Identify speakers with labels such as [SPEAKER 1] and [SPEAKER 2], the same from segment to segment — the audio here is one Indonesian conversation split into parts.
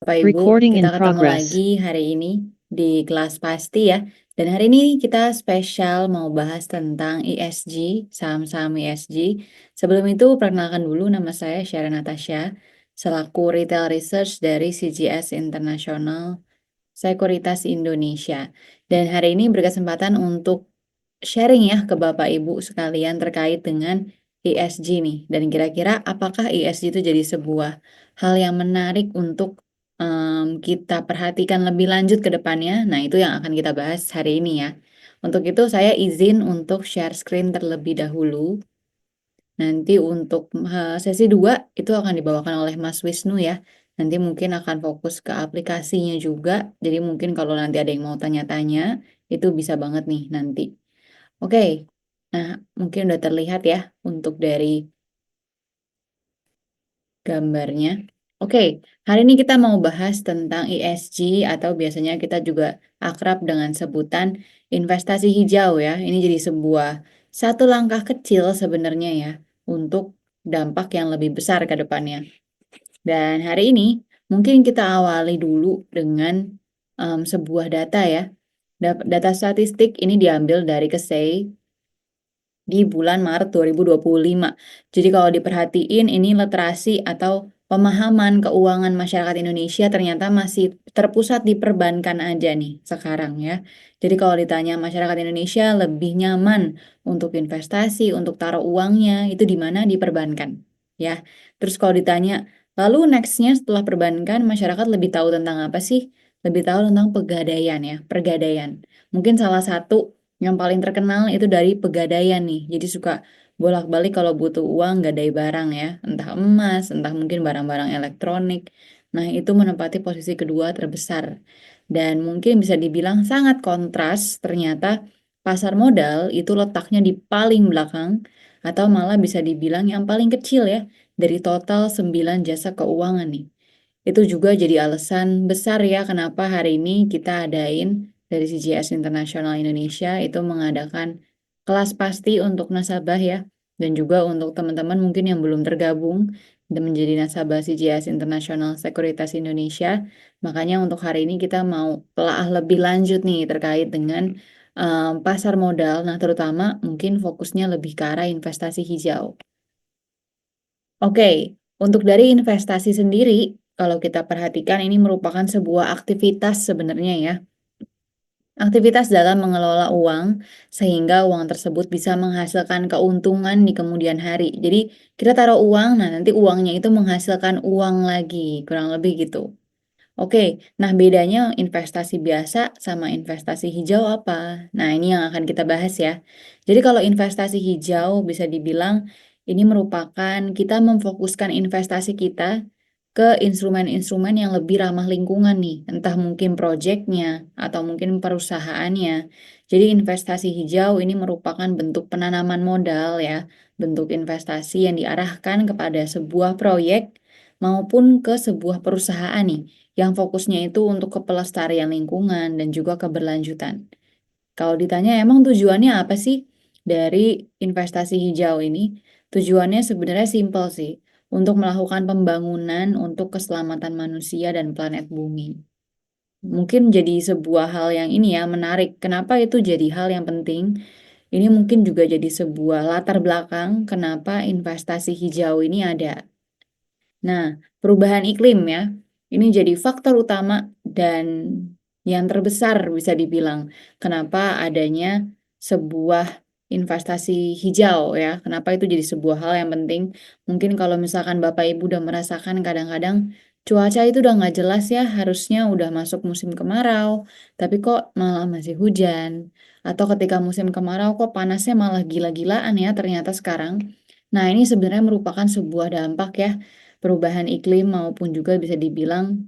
[SPEAKER 1] Bapak Ibu,
[SPEAKER 2] Recording in
[SPEAKER 1] kita ketemu
[SPEAKER 2] progress.
[SPEAKER 1] lagi hari ini di kelas pasti ya. Dan hari ini kita spesial mau bahas tentang ESG, saham-saham ESG. Sebelum itu, perkenalkan dulu nama saya Syara Natasha, selaku Retail Research dari CGS International Sekuritas Indonesia. Dan hari ini berkesempatan untuk sharing ya ke Bapak Ibu sekalian terkait dengan ESG nih. Dan kira-kira apakah ESG itu jadi sebuah hal yang menarik untuk kita perhatikan lebih lanjut ke depannya? Nah, itu yang akan kita bahas hari ini ya. Untuk itu saya izin untuk share screen terlebih dahulu. Nanti untuk sesi 2 itu akan dibawakan oleh Mas Wisnu ya. Nanti mungkin akan fokus ke aplikasinya juga. Jadi mungkin kalau nanti ada yang mau tanya-tanya, itu bisa banget nih nanti. Oke, nah mungkin udah terlihat ya untuk dari gambarnya. Oke, hari ini kita mau bahas tentang ESG atau biasanya kita juga akrab dengan sebutan investasi hijau ya. Ini jadi sebuah satu langkah kecil sebenarnya ya untuk dampak yang lebih besar ke depannya. Dan hari ini mungkin kita awali dulu dengan sebuah data ya. Data statistik ini diambil dari Kesei di bulan Maret 2025. Jadi kalau diperhatiin ini literasi atau pemahaman keuangan masyarakat Indonesia ternyata masih terpusat di perbankan aja nih sekarang ya. Jadi kalau ditanya masyarakat Indonesia lebih nyaman untuk investasi, untuk taruh uangnya itu di mana? Di perbankan ya. Terus kalau ditanya lalu nextnya setelah perbankan masyarakat lebih tahu tentang apa sih? Lebih tahu tentang pegadaian ya, pergadaian. Mungkin salah satu yang paling terkenal itu dari Pegadaian nih. Jadi suka bolak-balik kalau butuh uang gadai barang ya. Entah emas, entah mungkin barang-barang elektronik. Nah, itu menempati posisi kedua terbesar. Dan mungkin bisa dibilang sangat kontras ternyata pasar modal itu letaknya di paling belakang atau malah bisa dibilang yang paling kecil ya dari total 9 jasa keuangan nih. Itu juga jadi alasan besar ya kenapa hari ini kita adain dari CGS Internasional Indonesia itu mengadakan kelas pasti untuk nasabah ya. Dan juga untuk teman-teman mungkin yang belum tergabung dan menjadi nasabah CGS Internasional Sekuritas Indonesia. Makanya untuk hari ini kita mau telah lebih lanjut nih terkait dengan pasar modal. Nah terutama mungkin fokusnya lebih ke arah investasi hijau. Oke, untuk dari investasi sendiri, kalau kita perhatikan ini merupakan sebuah aktivitas sebenarnya ya. Aktivitas dalam mengelola uang, sehingga uang tersebut bisa menghasilkan keuntungan di kemudian hari. Jadi kita taruh uang, nah nanti uangnya itu menghasilkan uang lagi, kurang lebih gitu. Oke, nah bedanya investasi biasa sama investasi hijau apa? Nah, ini yang akan kita bahas ya. Jadi kalau investasi hijau bisa dibilang ini merupakan kita memfokuskan investasi kita ke instrumen-instrumen yang lebih ramah lingkungan nih, entah mungkin proyeknya atau mungkin perusahaannya. Jadi investasi hijau ini merupakan bentuk penanaman modal ya, bentuk investasi yang diarahkan kepada sebuah proyek maupun ke sebuah perusahaan nih yang fokusnya itu untuk kepelestarian lingkungan dan juga keberlanjutan. Kalau ditanya emang tujuannya apa sih dari investasi hijau ini? Tujuannya sebenarnya simpel sih, untuk melakukan pembangunan untuk keselamatan manusia dan planet bumi. Mungkin jadi sebuah hal yang ini ya menarik. Kenapa itu jadi hal yang penting? Ini mungkin juga jadi sebuah latar belakang kenapa investasi hijau ini ada. Nah, perubahan iklim ya, ini jadi faktor utama dan yang terbesar bisa dibilang. Kenapa adanya sebuah investasi hijau ya, kenapa itu jadi sebuah hal yang penting. Mungkin kalau misalkan Bapak Ibu udah merasakan kadang-kadang cuaca itu udah nggak jelas ya, harusnya udah masuk musim kemarau, tapi kok malah masih hujan. Atau ketika musim kemarau kok panasnya malah gila-gilaan ya ternyata sekarang. Nah, ini sebenarnya merupakan sebuah dampak ya perubahan iklim maupun juga bisa dibilang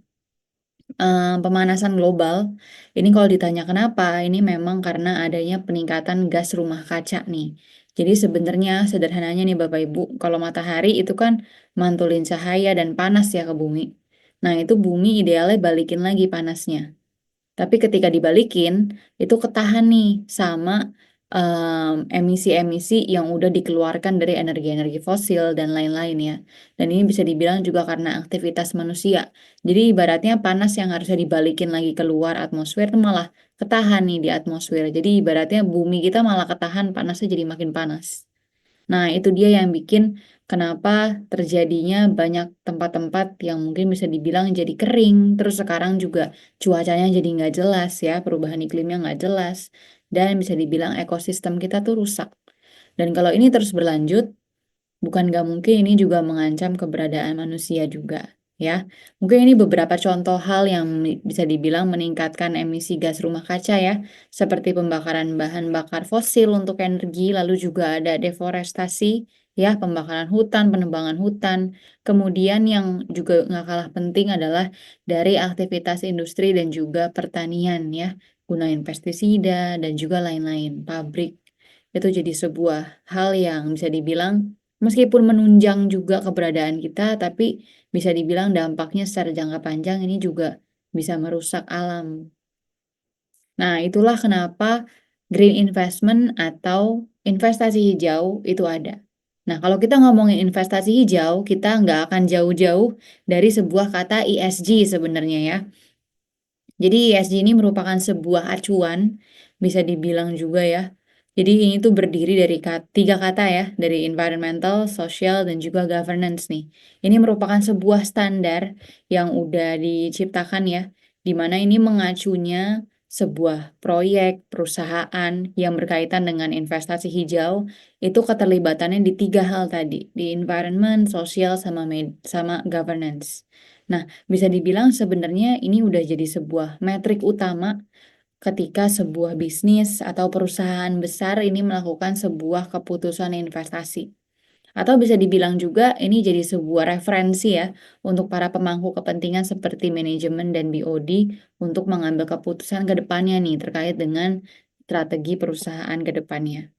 [SPEAKER 1] pemanasan global. Ini kalau ditanya kenapa, ini memang karena adanya peningkatan gas rumah kaca nih. Jadi sebenarnya sederhananya nih Bapak Ibu, kalau matahari itu kan mantulin cahaya dan panas ya ke bumi. Nah itu bumi idealnya balikin lagi panasnya. Tapi ketika dibalikin, itu ketahan nih sama emisi-emisi yang udah dikeluarkan dari energi-energi fosil dan lain-lain ya. Dan ini bisa dibilang juga karena aktivitas manusia. Jadi ibaratnya panas yang harusnya dibalikin lagi keluar atmosfer itu malah ketahan nih di atmosfer. Jadi ibaratnya bumi kita malah ketahan, panasnya jadi makin panas. Nah, itu dia yang bikin kenapa terjadinya banyak tempat-tempat yang mungkin bisa dibilang jadi kering, terus sekarang juga cuacanya jadi nggak jelas ya, perubahan iklimnya nggak jelas, dan bisa dibilang ekosistem kita tuh rusak. Dan kalau ini terus berlanjut, bukan nggak mungkin ini juga mengancam keberadaan manusia juga, ya. Mungkin ini beberapa contoh hal yang bisa dibilang meningkatkan emisi gas rumah kaca ya, seperti pembakaran bahan bakar fosil untuk energi, lalu juga ada deforestasi, ya, pembakaran hutan, penebangan hutan. Kemudian yang juga nggak kalah penting adalah dari aktivitas industri dan juga pertanian ya, gunain pestisida dan juga lain-lain, pabrik. Itu jadi sebuah hal yang bisa dibilang meskipun menunjang juga keberadaan kita, tapi bisa dibilang dampaknya secara jangka panjang ini juga bisa merusak alam. Nah, itulah kenapa green investment atau investasi hijau itu ada. Nah, kalau kita ngomongin investasi hijau, kita nggak akan jauh-jauh dari sebuah kata ESG sebenarnya ya. Jadi ESG ini merupakan sebuah acuan, bisa dibilang juga ya. Jadi ini tuh berdiri dari tiga kata ya, dari environmental, social, dan juga governance nih. Ini merupakan sebuah standar yang udah diciptakan ya, di mana ini mengacunya sebuah proyek, perusahaan yang berkaitan dengan investasi hijau, itu keterlibatannya di tiga hal tadi, di environment, social, sama governance. Nah, bisa dibilang sebenarnya ini udah jadi sebuah metrik utama ketika sebuah bisnis atau perusahaan besar ini melakukan sebuah keputusan investasi. Atau bisa dibilang juga ini jadi sebuah referensi ya untuk para pemangku kepentingan seperti manajemen dan BOD untuk mengambil keputusan ke depannya nih terkait dengan strategi perusahaan ke depannya.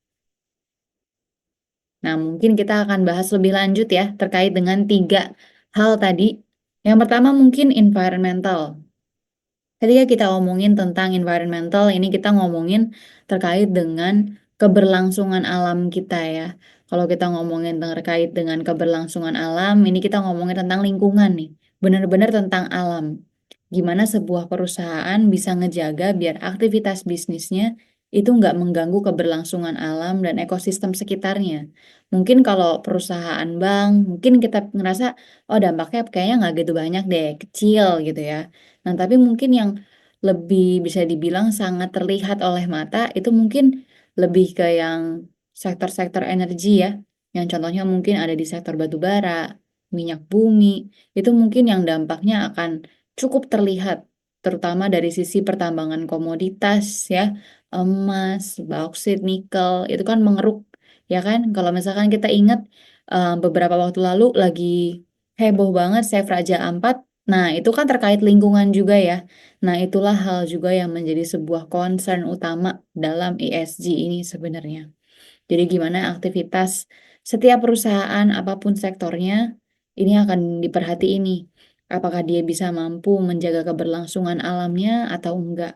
[SPEAKER 1] Nah, mungkin kita akan bahas lebih lanjut ya terkait dengan tiga hal tadi. Yang pertama mungkin environmental. Ketika kita ngomongin tentang environmental, ini kita ngomongin terkait dengan keberlangsungan alam kita ya. Kalau kita ngomongin terkait dengan keberlangsungan alam, ini kita ngomongin tentang lingkungan nih. Benar-benar tentang alam. Gimana sebuah perusahaan bisa ngejaga biar aktivitas bisnisnya itu nggak mengganggu keberlangsungan alam dan ekosistem sekitarnya. Mungkin kalau perusahaan bank, mungkin kita ngerasa, oh dampaknya kayaknya nggak gitu banyak deh, kecil gitu ya. Nah, tapi mungkin yang lebih bisa dibilang sangat terlihat oleh mata itu mungkin lebih ke yang sektor-sektor energi ya, yang contohnya mungkin ada di sektor batu bara, minyak bumi, itu mungkin yang dampaknya akan cukup terlihat, terutama dari sisi pertambangan komoditas ya, emas, bauksit, nikel, itu kan mengeruk, ya kan? Kalau misalkan kita ingat, beberapa waktu lalu lagi heboh banget Save Raja Ampat. Nah, itu kan terkait lingkungan juga ya. Nah, itulah hal juga yang menjadi sebuah concern utama dalam ESG ini sebenarnya. Jadi gimana aktivitas setiap perusahaan apapun sektornya, ini akan diperhatiin nih. Apakah dia bisa mampu menjaga keberlangsungan alamnya atau enggak.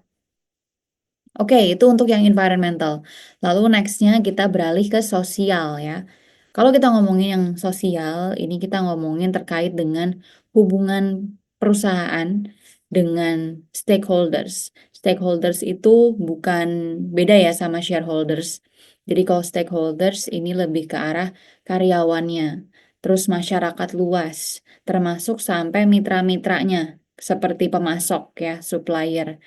[SPEAKER 1] Oke, itu untuk yang environmental. Lalu nextnya kita beralih ke sosial ya. Kalau kita ngomongin yang sosial, ini kita ngomongin terkait dengan hubungan perusahaan dengan stakeholders. Stakeholders itu bukan beda ya sama shareholders. Jadi kalau stakeholders ini lebih ke arah karyawannya, terus masyarakat luas, termasuk sampai mitra-mitranya, seperti pemasok ya, supplier.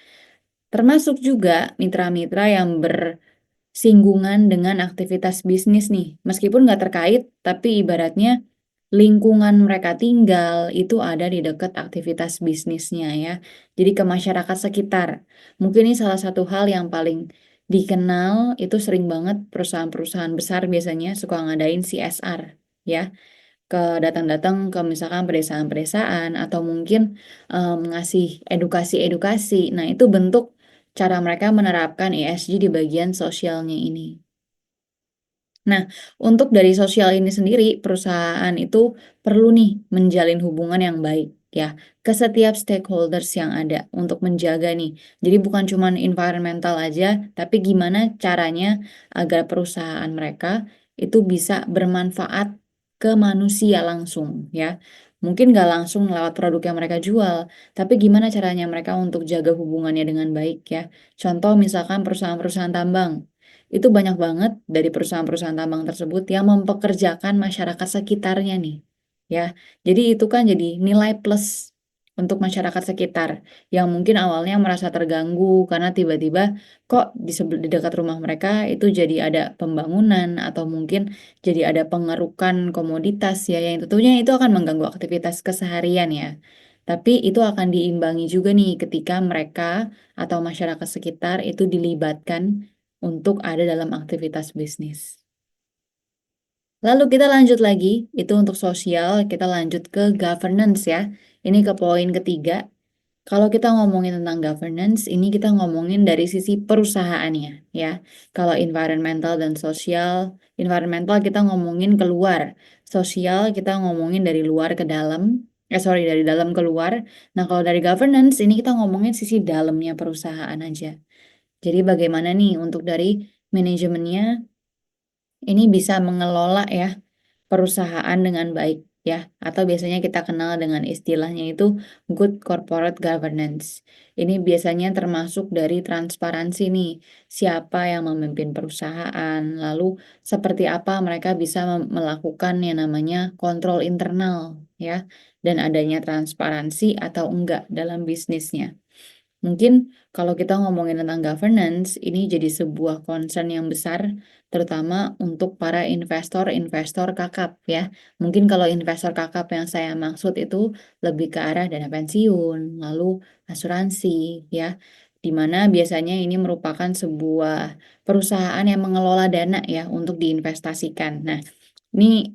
[SPEAKER 1] Termasuk juga mitra-mitra yang bersinggungan dengan aktivitas bisnis nih. Meskipun nggak terkait, tapi ibaratnya lingkungan mereka tinggal itu ada di dekat aktivitas bisnisnya ya. Jadi ke masyarakat sekitar. Mungkin ini salah satu hal yang paling dikenal, itu sering banget perusahaan-perusahaan besar biasanya suka ngadain CSR ya. Datang-datang ke misalkan pedesaan-pedesaan atau mungkin ngasih edukasi-edukasi. Nah, itu bentuk cara mereka menerapkan ESG di bagian sosialnya ini. Nah, untuk dari sosial ini sendiri, perusahaan itu perlu nih menjalin hubungan yang baik ya ke setiap stakeholders yang ada untuk menjaga nih. Jadi bukan cuma environmental aja, tapi gimana caranya agar perusahaan mereka itu bisa bermanfaat ke manusia langsung ya. Mungkin nggak langsung lewat produk yang mereka jual, tapi gimana caranya mereka untuk jaga hubungannya dengan baik ya. Contoh misalkan perusahaan-perusahaan tambang. Itu banyak banget dari perusahaan-perusahaan tambang tersebut yang mempekerjakan masyarakat sekitarnya nih, ya. Jadi itu kan jadi nilai plus untuk masyarakat sekitar, yang mungkin awalnya merasa terganggu karena tiba-tiba kok di dekat rumah mereka itu jadi ada pembangunan atau mungkin jadi ada pengerukan komoditas ya, yang tentunya itu akan mengganggu aktivitas keseharian ya. Tapi itu akan diimbangi juga nih ketika mereka atau masyarakat sekitar itu dilibatkan untuk ada dalam aktivitas bisnis. Lalu kita lanjut lagi, itu untuk sosial, kita lanjut ke governance ya. Ini ke poin ketiga. Kalau kita ngomongin tentang governance, ini kita ngomongin dari sisi perusahaannya ya. Kalau environmental dan sosial, environmental kita ngomongin keluar, sosial kita ngomongin dari luar ke dalam, sorry dari dalam ke luar. Nah kalau dari governance ini kita ngomongin sisi dalamnya perusahaan aja. Jadi bagaimana nih untuk dari manajemennya ini bisa mengelola ya perusahaan dengan baik ya, atau biasanya kita kenal dengan istilahnya itu good corporate governance. Ini biasanya termasuk dari transparansi nih, siapa yang memimpin perusahaan, lalu seperti apa mereka bisa melakukan yang namanya kontrol internal ya, dan adanya transparansi atau enggak dalam bisnisnya. Mungkin kalau kita ngomongin tentang governance, ini jadi sebuah concern yang besar, terutama untuk para investor-investor kakap ya. Mungkin kalau investor kakap yang saya maksud itu lebih ke arah dana pensiun, lalu asuransi ya, di mana biasanya ini merupakan sebuah perusahaan yang mengelola dana ya untuk diinvestasikan. Nah, ini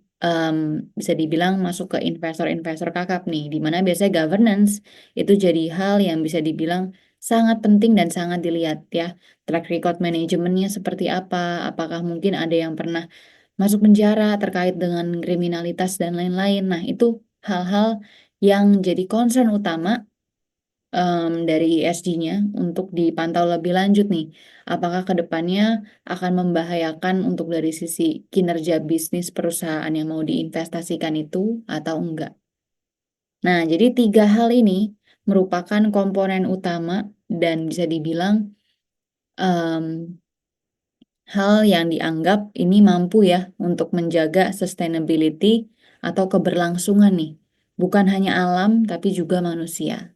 [SPEAKER 1] bisa dibilang masuk ke investor-investor kakap nih, di mana biasanya governance itu jadi hal yang bisa dibilang sangat penting dan sangat dilihat ya. Track record manajemennya seperti apa, apakah mungkin ada yang pernah masuk penjara terkait dengan kriminalitas dan lain-lain. Nah, itu hal-hal yang jadi concern utama dari ESG-nya untuk dipantau lebih lanjut nih. Apakah ke depannya akan membahayakan untuk dari sisi kinerja bisnis perusahaan yang mau diinvestasikan itu atau enggak. Nah, jadi 3 hal ini merupakan komponen utama dan bisa dibilang, mmm, hal yang dianggap ini mampu ya untuk menjaga sustainability atau keberlangsungan nih, bukan hanya alam tapi juga manusia.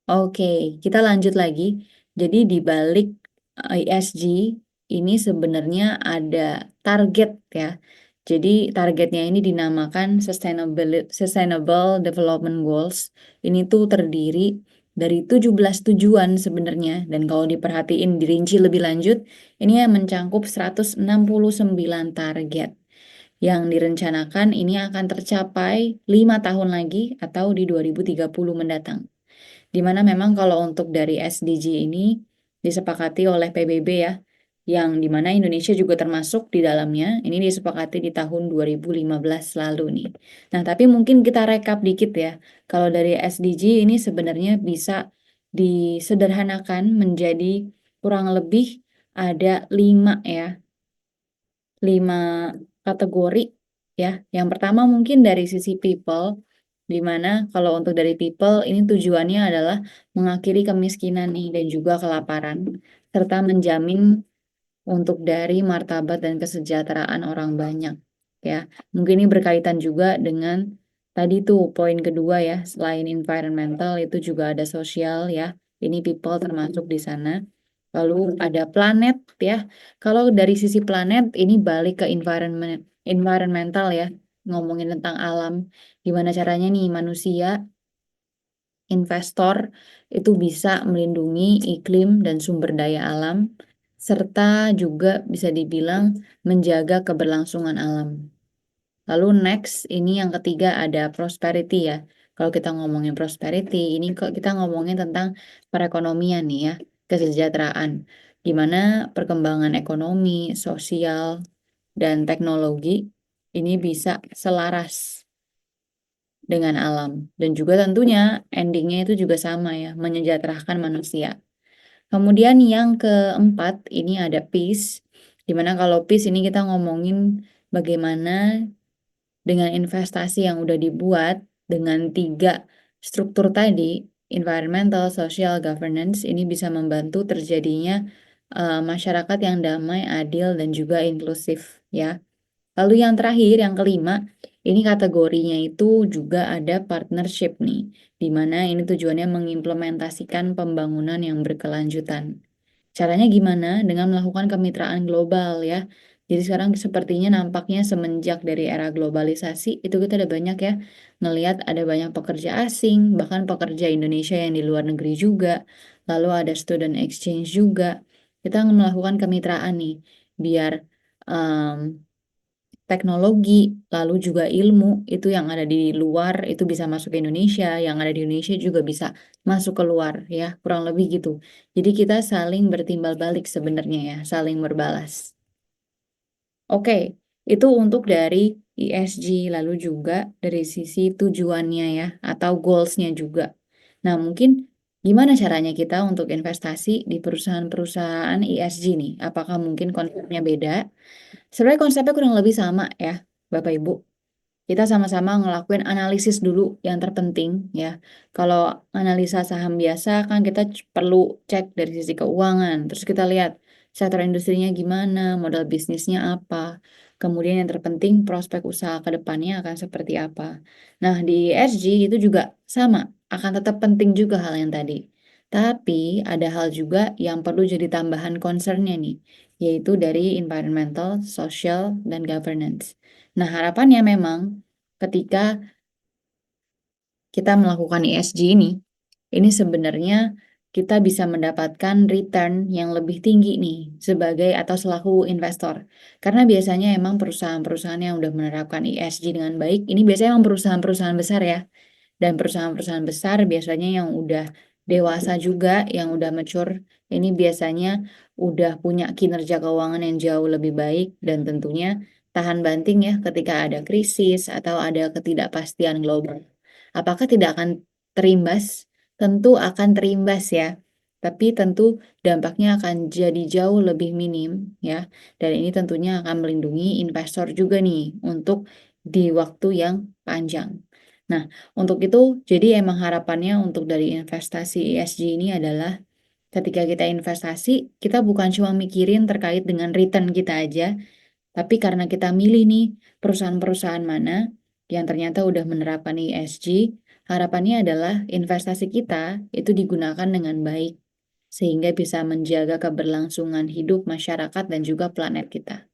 [SPEAKER 1] Oke, kita lanjut lagi. Jadi di balik ESG ini sebenarnya ada target ya. Jadi targetnya ini dinamakan Sustainable Development Goals. Ini tuh terdiri dari 17 tujuan sebenarnya dan kalau diperhatiin dirinci lebih lanjut, ini yang mencangkup 169 target yang direncanakan ini akan tercapai 5 tahun lagi atau di 2030 mendatang. Di mana memang kalau untuk dari SDG ini disepakati oleh PBB ya, yang di mana Indonesia juga termasuk di dalamnya, ini disepakati di tahun 2015 lalu nih. Nah, tapi mungkin kita rekap dikit ya, kalau dari SDG ini sebenarnya bisa disederhanakan menjadi kurang lebih ada 5 ya, 5 kategori ya. Yang pertama mungkin dari sisi people, di mana kalau untuk dari people ini tujuannya adalah mengakhiri kemiskinan nih dan juga kelaparan, serta menjamin untuk dari martabat dan kesejahteraan orang banyak ya. Mungkin ini berkaitan juga dengan tadi tuh poin kedua ya, selain environmental itu juga ada sosial ya. Ini people termasuk di sana. Lalu ada planet ya. Kalau dari sisi planet ini balik ke environmental ya, ngomongin tentang alam. Gimana caranya nih manusia, investor itu bisa melindungi iklim dan sumber daya alam, serta juga bisa dibilang menjaga keberlangsungan alam. Lalu next, ini yang ketiga ada prosperity ya. Kalau kita ngomongin prosperity, ini kok kita ngomongin tentang perekonomian nih ya, kesejahteraan. gimana perkembangan ekonomi, sosial, dan teknologi ini bisa selaras dengan alam. Dan juga tentunya endingnya itu juga sama ya, menyejahterakan manusia. Kemudian yang keempat, ini ada peace, dimana kalau peace ini kita ngomongin bagaimana dengan investasi yang udah dibuat dengan 3 struktur tadi, environmental, social, governance, ini bisa membantu terjadinya masyarakat yang damai, adil, dan juga inklusif ya. Lalu yang terakhir, yang kelima, ini kategorinya itu juga ada partnership nih, di mana ini tujuannya mengimplementasikan pembangunan yang berkelanjutan. Caranya gimana? Dengan melakukan kemitraan global ya. Jadi sekarang sepertinya nampaknya semenjak dari era globalisasi itu kita ada banyak ya ngelihat ada banyak pekerja asing, bahkan pekerja Indonesia yang di luar negeri juga. Lalu ada student exchange juga. Kita melakukan kemitraan nih biar em, teknologi, lalu juga ilmu itu yang ada di luar itu bisa masuk ke Indonesia, yang ada di Indonesia juga bisa masuk ke luar ya, kurang lebih gitu. Jadi kita saling bertimbal balik sebenarnya ya, saling berbalas. Oke, itu untuk dari ESG, lalu juga dari sisi tujuannya ya, atau goals-nya juga. Nah, mungkin gimana caranya kita untuk investasi di perusahaan-perusahaan ESG nih? Apakah mungkin konsepnya beda? Sebenarnya konsepnya kurang lebih sama ya, Bapak Ibu. Kita sama-sama ngelakuin analisis dulu yang terpenting ya. Kalau analisa saham biasa kan kita perlu cek dari sisi keuangan, terus kita lihat sektor industrinya gimana, modal bisnisnya apa. Kemudian yang terpenting prospek usaha ke depannya akan seperti apa. Nah, di ESG itu juga sama, akan tetap penting juga hal yang tadi. Tapi ada hal juga yang perlu jadi tambahan concernnya nih, yaitu dari environmental, social, dan governance. Nah, harapannya memang ketika kita melakukan ESG ini sebenarnya kita bisa mendapatkan return yang lebih tinggi nih sebagai atau selaku investor. Karena biasanya emang perusahaan-perusahaan yang udah menerapkan ESG dengan baik, ini biasanya emang perusahaan-perusahaan besar ya. Dan perusahaan-perusahaan besar biasanya yang udah dewasa juga, yang udah mature, ini biasanya udah punya kinerja keuangan yang jauh lebih baik dan tentunya tahan banting ya ketika ada krisis atau ada ketidakpastian global. Apakah tidak akan terimbas? Tentu akan terimbas ya. Tapi tentu dampaknya akan jadi jauh lebih minim ya. Dan ini tentunya akan melindungi investor juga nih untuk di waktu yang panjang. Nah, untuk itu, jadi emang harapannya untuk dari investasi ESG ini adalah ketika kita investasi, kita bukan cuma mikirin terkait dengan return kita aja, tapi karena kita milih nih perusahaan-perusahaan mana yang ternyata udah menerapkan ESG, harapannya adalah investasi kita itu digunakan dengan baik, sehingga bisa menjaga keberlangsungan hidup masyarakat dan juga planet kita.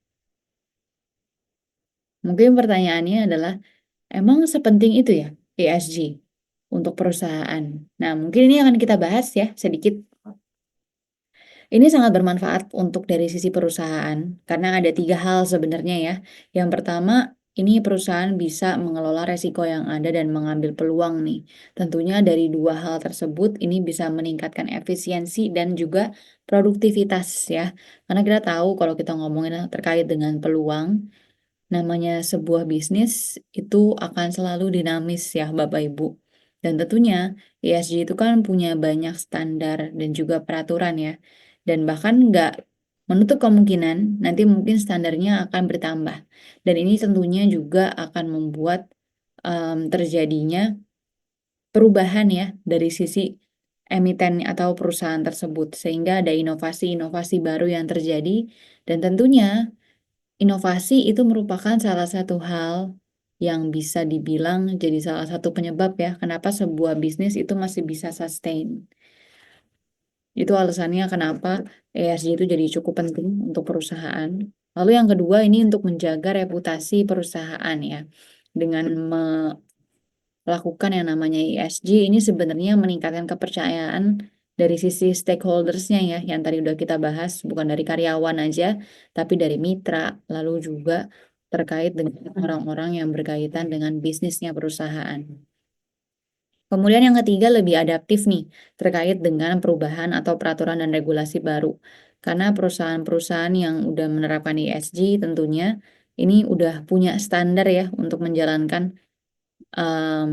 [SPEAKER 1] Mungkin pertanyaannya adalah, emang sepenting itu ya ESG untuk perusahaan? Nah, mungkin ini akan kita bahas ya sedikit. Ini sangat bermanfaat untuk dari sisi perusahaan, karena ada 3 hal sebenarnya ya. Yang pertama, ini perusahaan bisa mengelola resiko yang ada dan mengambil peluang nih. Tentunya dari 2 hal tersebut ini bisa meningkatkan efisiensi dan juga produktivitas ya. Karena kita tahu kalau kita ngomongin terkait dengan peluang, namanya sebuah bisnis itu akan selalu dinamis ya Bapak Ibu. Dan tentunya ESG itu kan punya banyak standar dan juga peraturan ya. Dan bahkan nggak menutup kemungkinan nanti mungkin standarnya akan bertambah. Dan ini tentunya juga akan membuat terjadinya perubahan ya dari sisi emiten atau perusahaan tersebut. Sehingga ada inovasi-inovasi baru yang terjadi dan tentunya inovasi itu merupakan salah satu hal yang bisa dibilang jadi salah satu penyebab ya, kenapa sebuah bisnis itu masih bisa sustain. Itu alasannya kenapa ESG itu jadi cukup penting untuk perusahaan. Lalu yang kedua ini untuk menjaga reputasi perusahaan ya. Dengan melakukan yang namanya ESG ini sebenarnya meningkatkan kepercayaan dari sisi stakeholders-nya ya, yang tadi udah kita bahas, bukan dari karyawan aja, tapi dari mitra, lalu juga terkait dengan orang-orang yang berkaitan dengan bisnisnya perusahaan. Kemudian yang ketiga lebih adaptif nih, terkait dengan perubahan atau peraturan dan regulasi baru. Karena perusahaan-perusahaan yang udah menerapkan ESG tentunya ini udah punya standar ya untuk menjalankan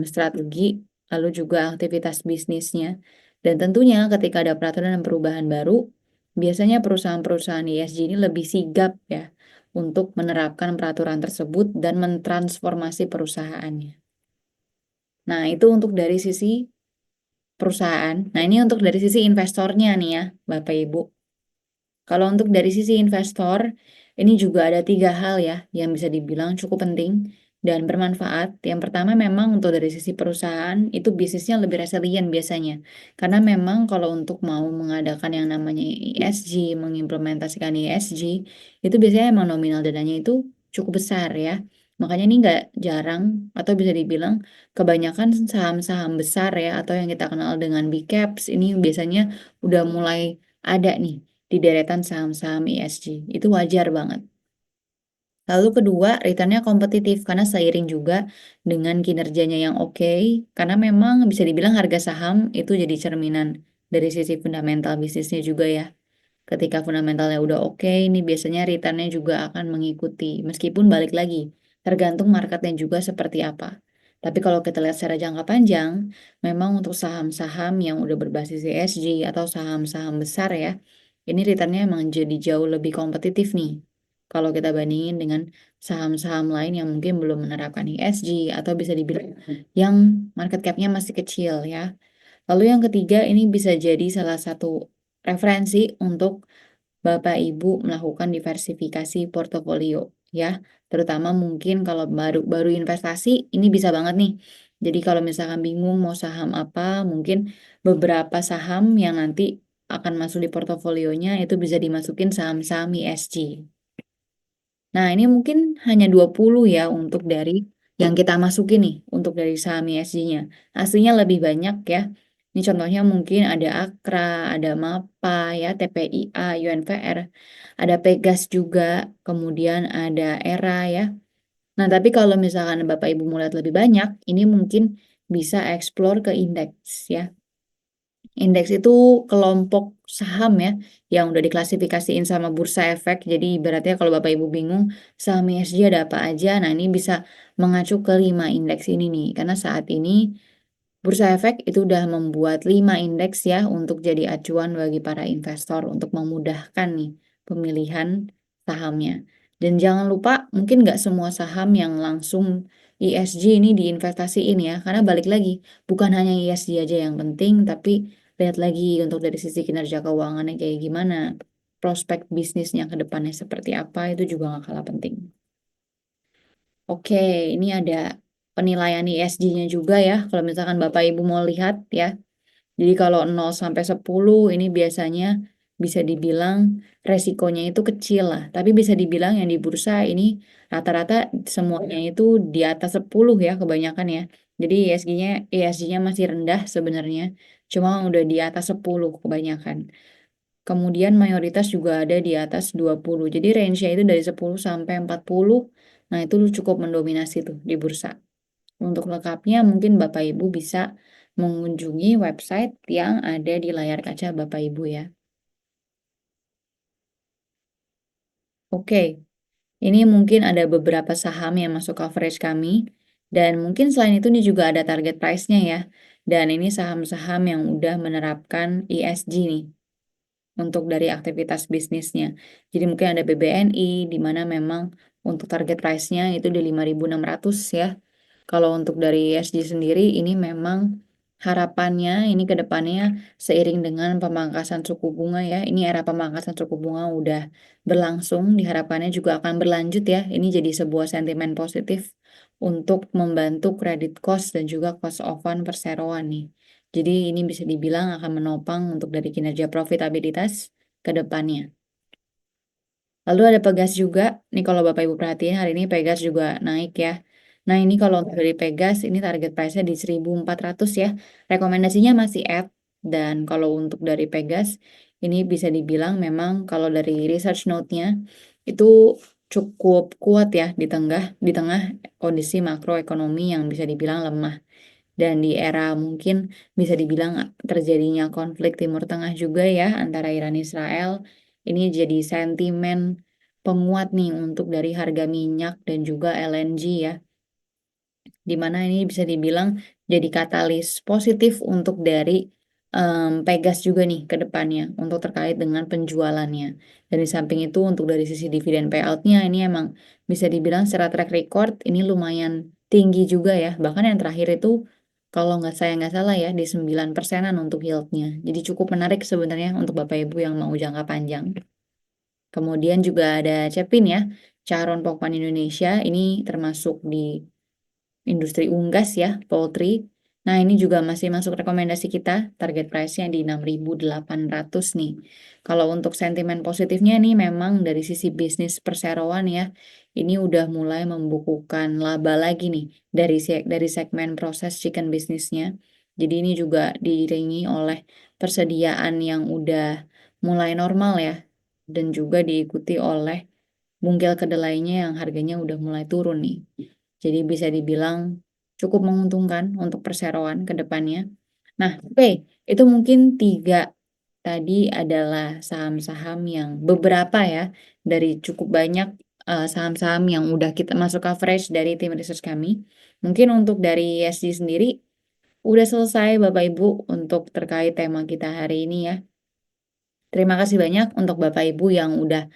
[SPEAKER 1] strategi, lalu juga aktivitas bisnisnya. Dan tentunya ketika ada peraturan dan perubahan baru, biasanya perusahaan-perusahaan ESG ini lebih sigap ya untuk menerapkan peraturan tersebut dan mentransformasi perusahaannya. Nah, itu untuk dari sisi perusahaan. Nah, ini untuk dari sisi investornya nih ya, Bapak Ibu. Kalau untuk dari sisi investor, ini juga ada 3 hal ya yang bisa dibilang cukup penting dan bermanfaat. Yang pertama memang untuk dari sisi perusahaan itu bisnisnya lebih resilient biasanya. Karena memang kalau untuk mau mengadakan yang namanya ESG, mengimplementasikan ESG, itu biasanya emang nominal dananya itu cukup besar ya. Makanya ini nggak jarang atau bisa dibilang kebanyakan saham-saham besar ya atau yang kita kenal dengan big caps ini biasanya udah mulai ada nih di deretan saham-saham ESG, itu wajar banget. Lalu kedua, return-nya kompetitif karena seiring juga dengan kinerjanya yang oke, karena memang bisa dibilang harga saham itu jadi cerminan dari sisi fundamental bisnisnya juga ya. Ketika fundamentalnya udah oke, ini biasanya return-nya juga akan mengikuti, meskipun balik lagi, tergantung marketnya juga seperti apa. Tapi kalau kita lihat secara jangka panjang, memang untuk saham-saham yang udah berbasis ESG atau saham-saham besar ya, ini return-nya emang jadi jauh lebih kompetitif nih. Kalau kita bandingin dengan saham-saham lain yang mungkin belum menerapkan ESG atau bisa dibilang yang market cap-nya masih kecil ya. Lalu yang ketiga, ini bisa jadi salah satu referensi untuk Bapak Ibu melakukan diversifikasi portofolio ya. Terutama mungkin kalau baru investasi ini bisa banget nih. Jadi kalau misalkan bingung mau saham apa, mungkin beberapa saham yang nanti akan masuk di portofolionya itu bisa dimasukin saham-saham ESG. Nah, ini mungkin hanya 20 ya untuk dari yang kita masukin nih, untuk dari saham ESG-nya. Aslinya lebih banyak ya. Ini contohnya mungkin ada Akra, ada MAPA ya, TPIA, UNVR, ada Pegas juga, kemudian ada Era ya. Nah, tapi kalau misalkan Bapak Ibu mau lihat lebih banyak, ini mungkin bisa explore ke indeks ya. Indeks itu kelompok saham ya, yang udah diklasifikasiin sama Bursa Efek. Jadi ibaratnya kalau Bapak Ibu bingung saham ESG ada apa aja, nah ini bisa mengacu ke 5 indeks ini nih. Karena saat ini Bursa Efek itu udah membuat 5 indeks ya untuk jadi acuan bagi para investor untuk memudahkan nih pemilihan sahamnya. Dan jangan lupa mungkin nggak semua saham yang langsung ESG ini diinvestasiin ya, karena balik lagi bukan hanya ESG aja yang penting, tapi lihat lagi untuk dari sisi kinerja keuangannya kayak gimana, prospek bisnisnya ke depannya seperti apa, itu juga nggak kalah penting. Oke, ini ada penilaian ESG-nya juga ya, kalau misalkan Bapak Ibu mau lihat ya. Jadi kalau 0 sampai 10 ini biasanya bisa dibilang resikonya itu kecil lah, tapi bisa dibilang yang di bursa ini rata-rata semuanya itu di atas 10 ya kebanyakan ya. Jadi ESG-nya masih rendah sebenarnya, cuma udah di atas 10 kebanyakan. Kemudian mayoritas juga ada di atas 20. Jadi range-nya itu dari 10 sampai 40. Nah, itu cukup mendominasi tuh di bursa. Untuk lengkapnya mungkin Bapak Ibu bisa mengunjungi website yang ada di layar kaca Bapak Ibu ya. Oke, ini mungkin ada beberapa saham yang masuk coverage kami, dan mungkin selain itu ini juga ada target price-nya ya. Dan ini saham-saham yang udah menerapkan ESG nih untuk dari aktivitas bisnisnya. Jadi mungkin ada BBNI di mana memang untuk target price-nya itu di 5.600 ya. Kalau untuk dari ESG sendiri ini memang harapannya ini ke depannya seiring dengan pemangkasan suku bunga ya. Ini era pemangkasan suku bunga udah berlangsung, diharapkannya juga akan berlanjut ya. Ini jadi sebuah sentimen positif untuk membantu credit cost dan juga cost of fund perseroan nih. Jadi ini bisa dibilang akan menopang untuk dari kinerja profitabilitas ke depannya. Lalu ada Pegas juga, nih kalau Bapak Ibu perhatiin hari ini Pegas juga naik ya. Nah ini kalau untuk dari Pegas ini target price-nya di 1.400 ya. Rekomendasinya masih add, dan kalau untuk dari Pegas ini bisa dibilang memang kalau dari research note-nya itu cukup kuat ya di tengah kondisi makroekonomi yang bisa dibilang lemah. Dan di era mungkin bisa dibilang terjadinya konflik Timur Tengah juga ya antara Iran Israel, ini jadi sentimen penguat nih untuk dari harga minyak dan juga LNG ya. Di mana ini bisa dibilang jadi katalis positif untuk dari, Pegas juga nih ke depannya untuk terkait dengan penjualannya. Dan di samping itu untuk dari sisi dividen payout-nya ini emang bisa dibilang secara track record ini lumayan tinggi juga ya, bahkan yang terakhir itu kalau nggak salah ya di 9%-an untuk yield-nya. Jadi cukup menarik sebenarnya untuk Bapak Ibu yang mau jangka panjang. Kemudian juga ada Cepin ya, Charon Pokpan Indonesia ini termasuk di industri unggas ya, poultry. Nah, ini juga masih masuk rekomendasi kita, target price-nya di 6.800 nih. Kalau untuk sentimen positifnya nih memang dari sisi bisnis perseroan ya, ini udah mulai membukukan laba lagi nih dari segmen proses chicken bisnisnya. Jadi ini juga diiringi oleh persediaan yang udah mulai normal ya, dan juga diikuti oleh bungkel kedelainya yang harganya udah mulai turun nih. Jadi bisa dibilang cukup menguntungkan untuk perseroan ke depannya. Nah, oke, itu mungkin 3 tadi adalah saham-saham yang beberapa ya, dari cukup banyak, saham-saham yang udah kita masuk coverage dari tim research kami. Mungkin untuk dari ESG sendiri, udah selesai Bapak Ibu untuk terkait tema kita hari ini ya. Terima kasih banyak untuk Bapak Ibu yang udah,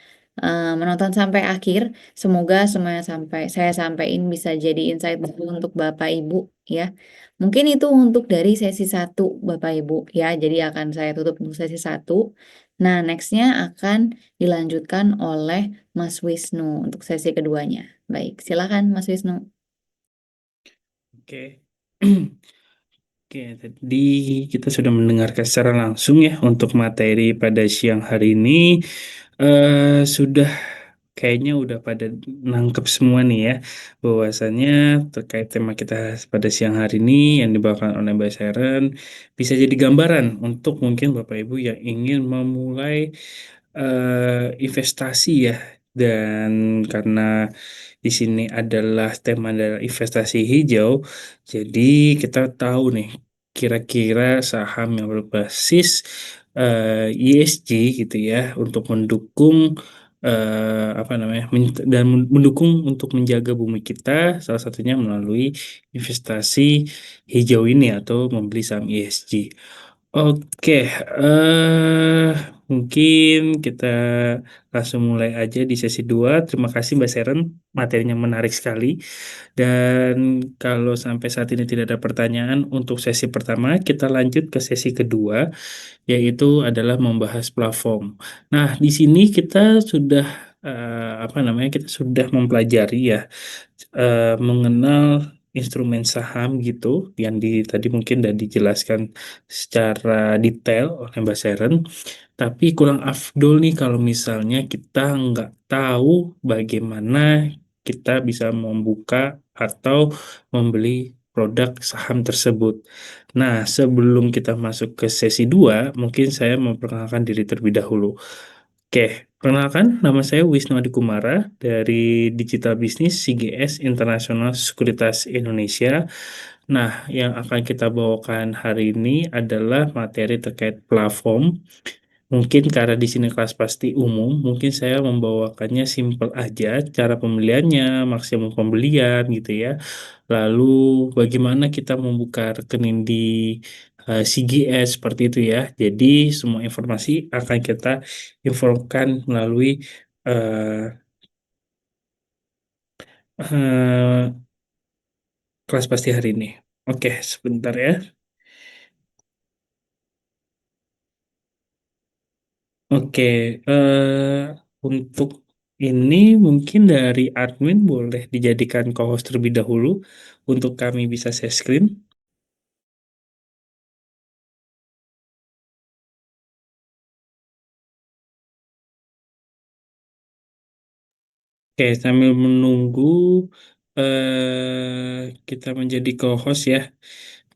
[SPEAKER 1] menonton sampai akhir. Semoga semua yang saya sampaikan bisa jadi insight baru untuk Bapak Ibu ya. Mungkin itu untuk dari sesi satu Bapak Ibu ya, jadi akan saya tutup untuk sesi satu. Nah, next-nya akan dilanjutkan oleh Mas Wisnu untuk sesi keduanya. Baik, silakan Mas Wisnu.
[SPEAKER 2] Oke. Oke, tadi kita sudah mendengarkan secara langsung ya untuk materi pada siang hari ini. Sudah kayaknya udah pada nangkep semua nih ya, bahwasannya terkait tema kita pada siang hari ini yang dibawakan oleh Mbak Sharon bisa jadi gambaran untuk mungkin Bapak Ibu yang ingin memulai investasi ya. Dan karena di sini adalah tema adalah investasi hijau, jadi kita tahu nih kira-kira saham yang berbasis ESG gitu ya untuk mendukung apa namanya dan mendukung untuk menjaga bumi kita, salah satunya melalui investasi hijau ini atau membeli saham ESG. Oke, mungkin kita langsung mulai aja di sesi 2. Terima kasih Mbak Sharon, materinya menarik sekali. Dan kalau sampai saat ini tidak ada pertanyaan untuk sesi pertama, kita lanjut ke sesi kedua, yaitu adalah membahas platform. Nah, di sini kita sudah apa namanya? Kita sudah mempelajari ya mengenal instrumen saham gitu yang tadi mungkin sudah dijelaskan secara detail oleh Mbak Sharon. Tapi kurang afdol nih kalau misalnya kita nggak tahu bagaimana kita bisa membuka atau membeli produk saham tersebut. Nah, sebelum kita masuk ke sesi 2, mungkin saya memperkenalkan diri terlebih dahulu. Oke, perkenalkan nama saya Wisnu Adikumara dari Digital Business CGS International Sekuritas Indonesia. Nah, yang akan kita bawakan hari ini adalah materi terkait platform. Mungkin karena di sini kelas pasti umum, mungkin saya membawakannya simple aja, cara pembeliannya, maksimum pembelian gitu ya. Lalu bagaimana kita membuka rekening di CGS seperti itu ya. Jadi semua informasi akan kita informkan melalui eh, eh, kelas pasti hari ini. Oke, sebentar ya. Oke, untuk ini mungkin dari admin boleh dijadikan co-host terlebih dahulu untuk kami bisa share screen. Oke, sambil menunggu kita menjadi co-host ya,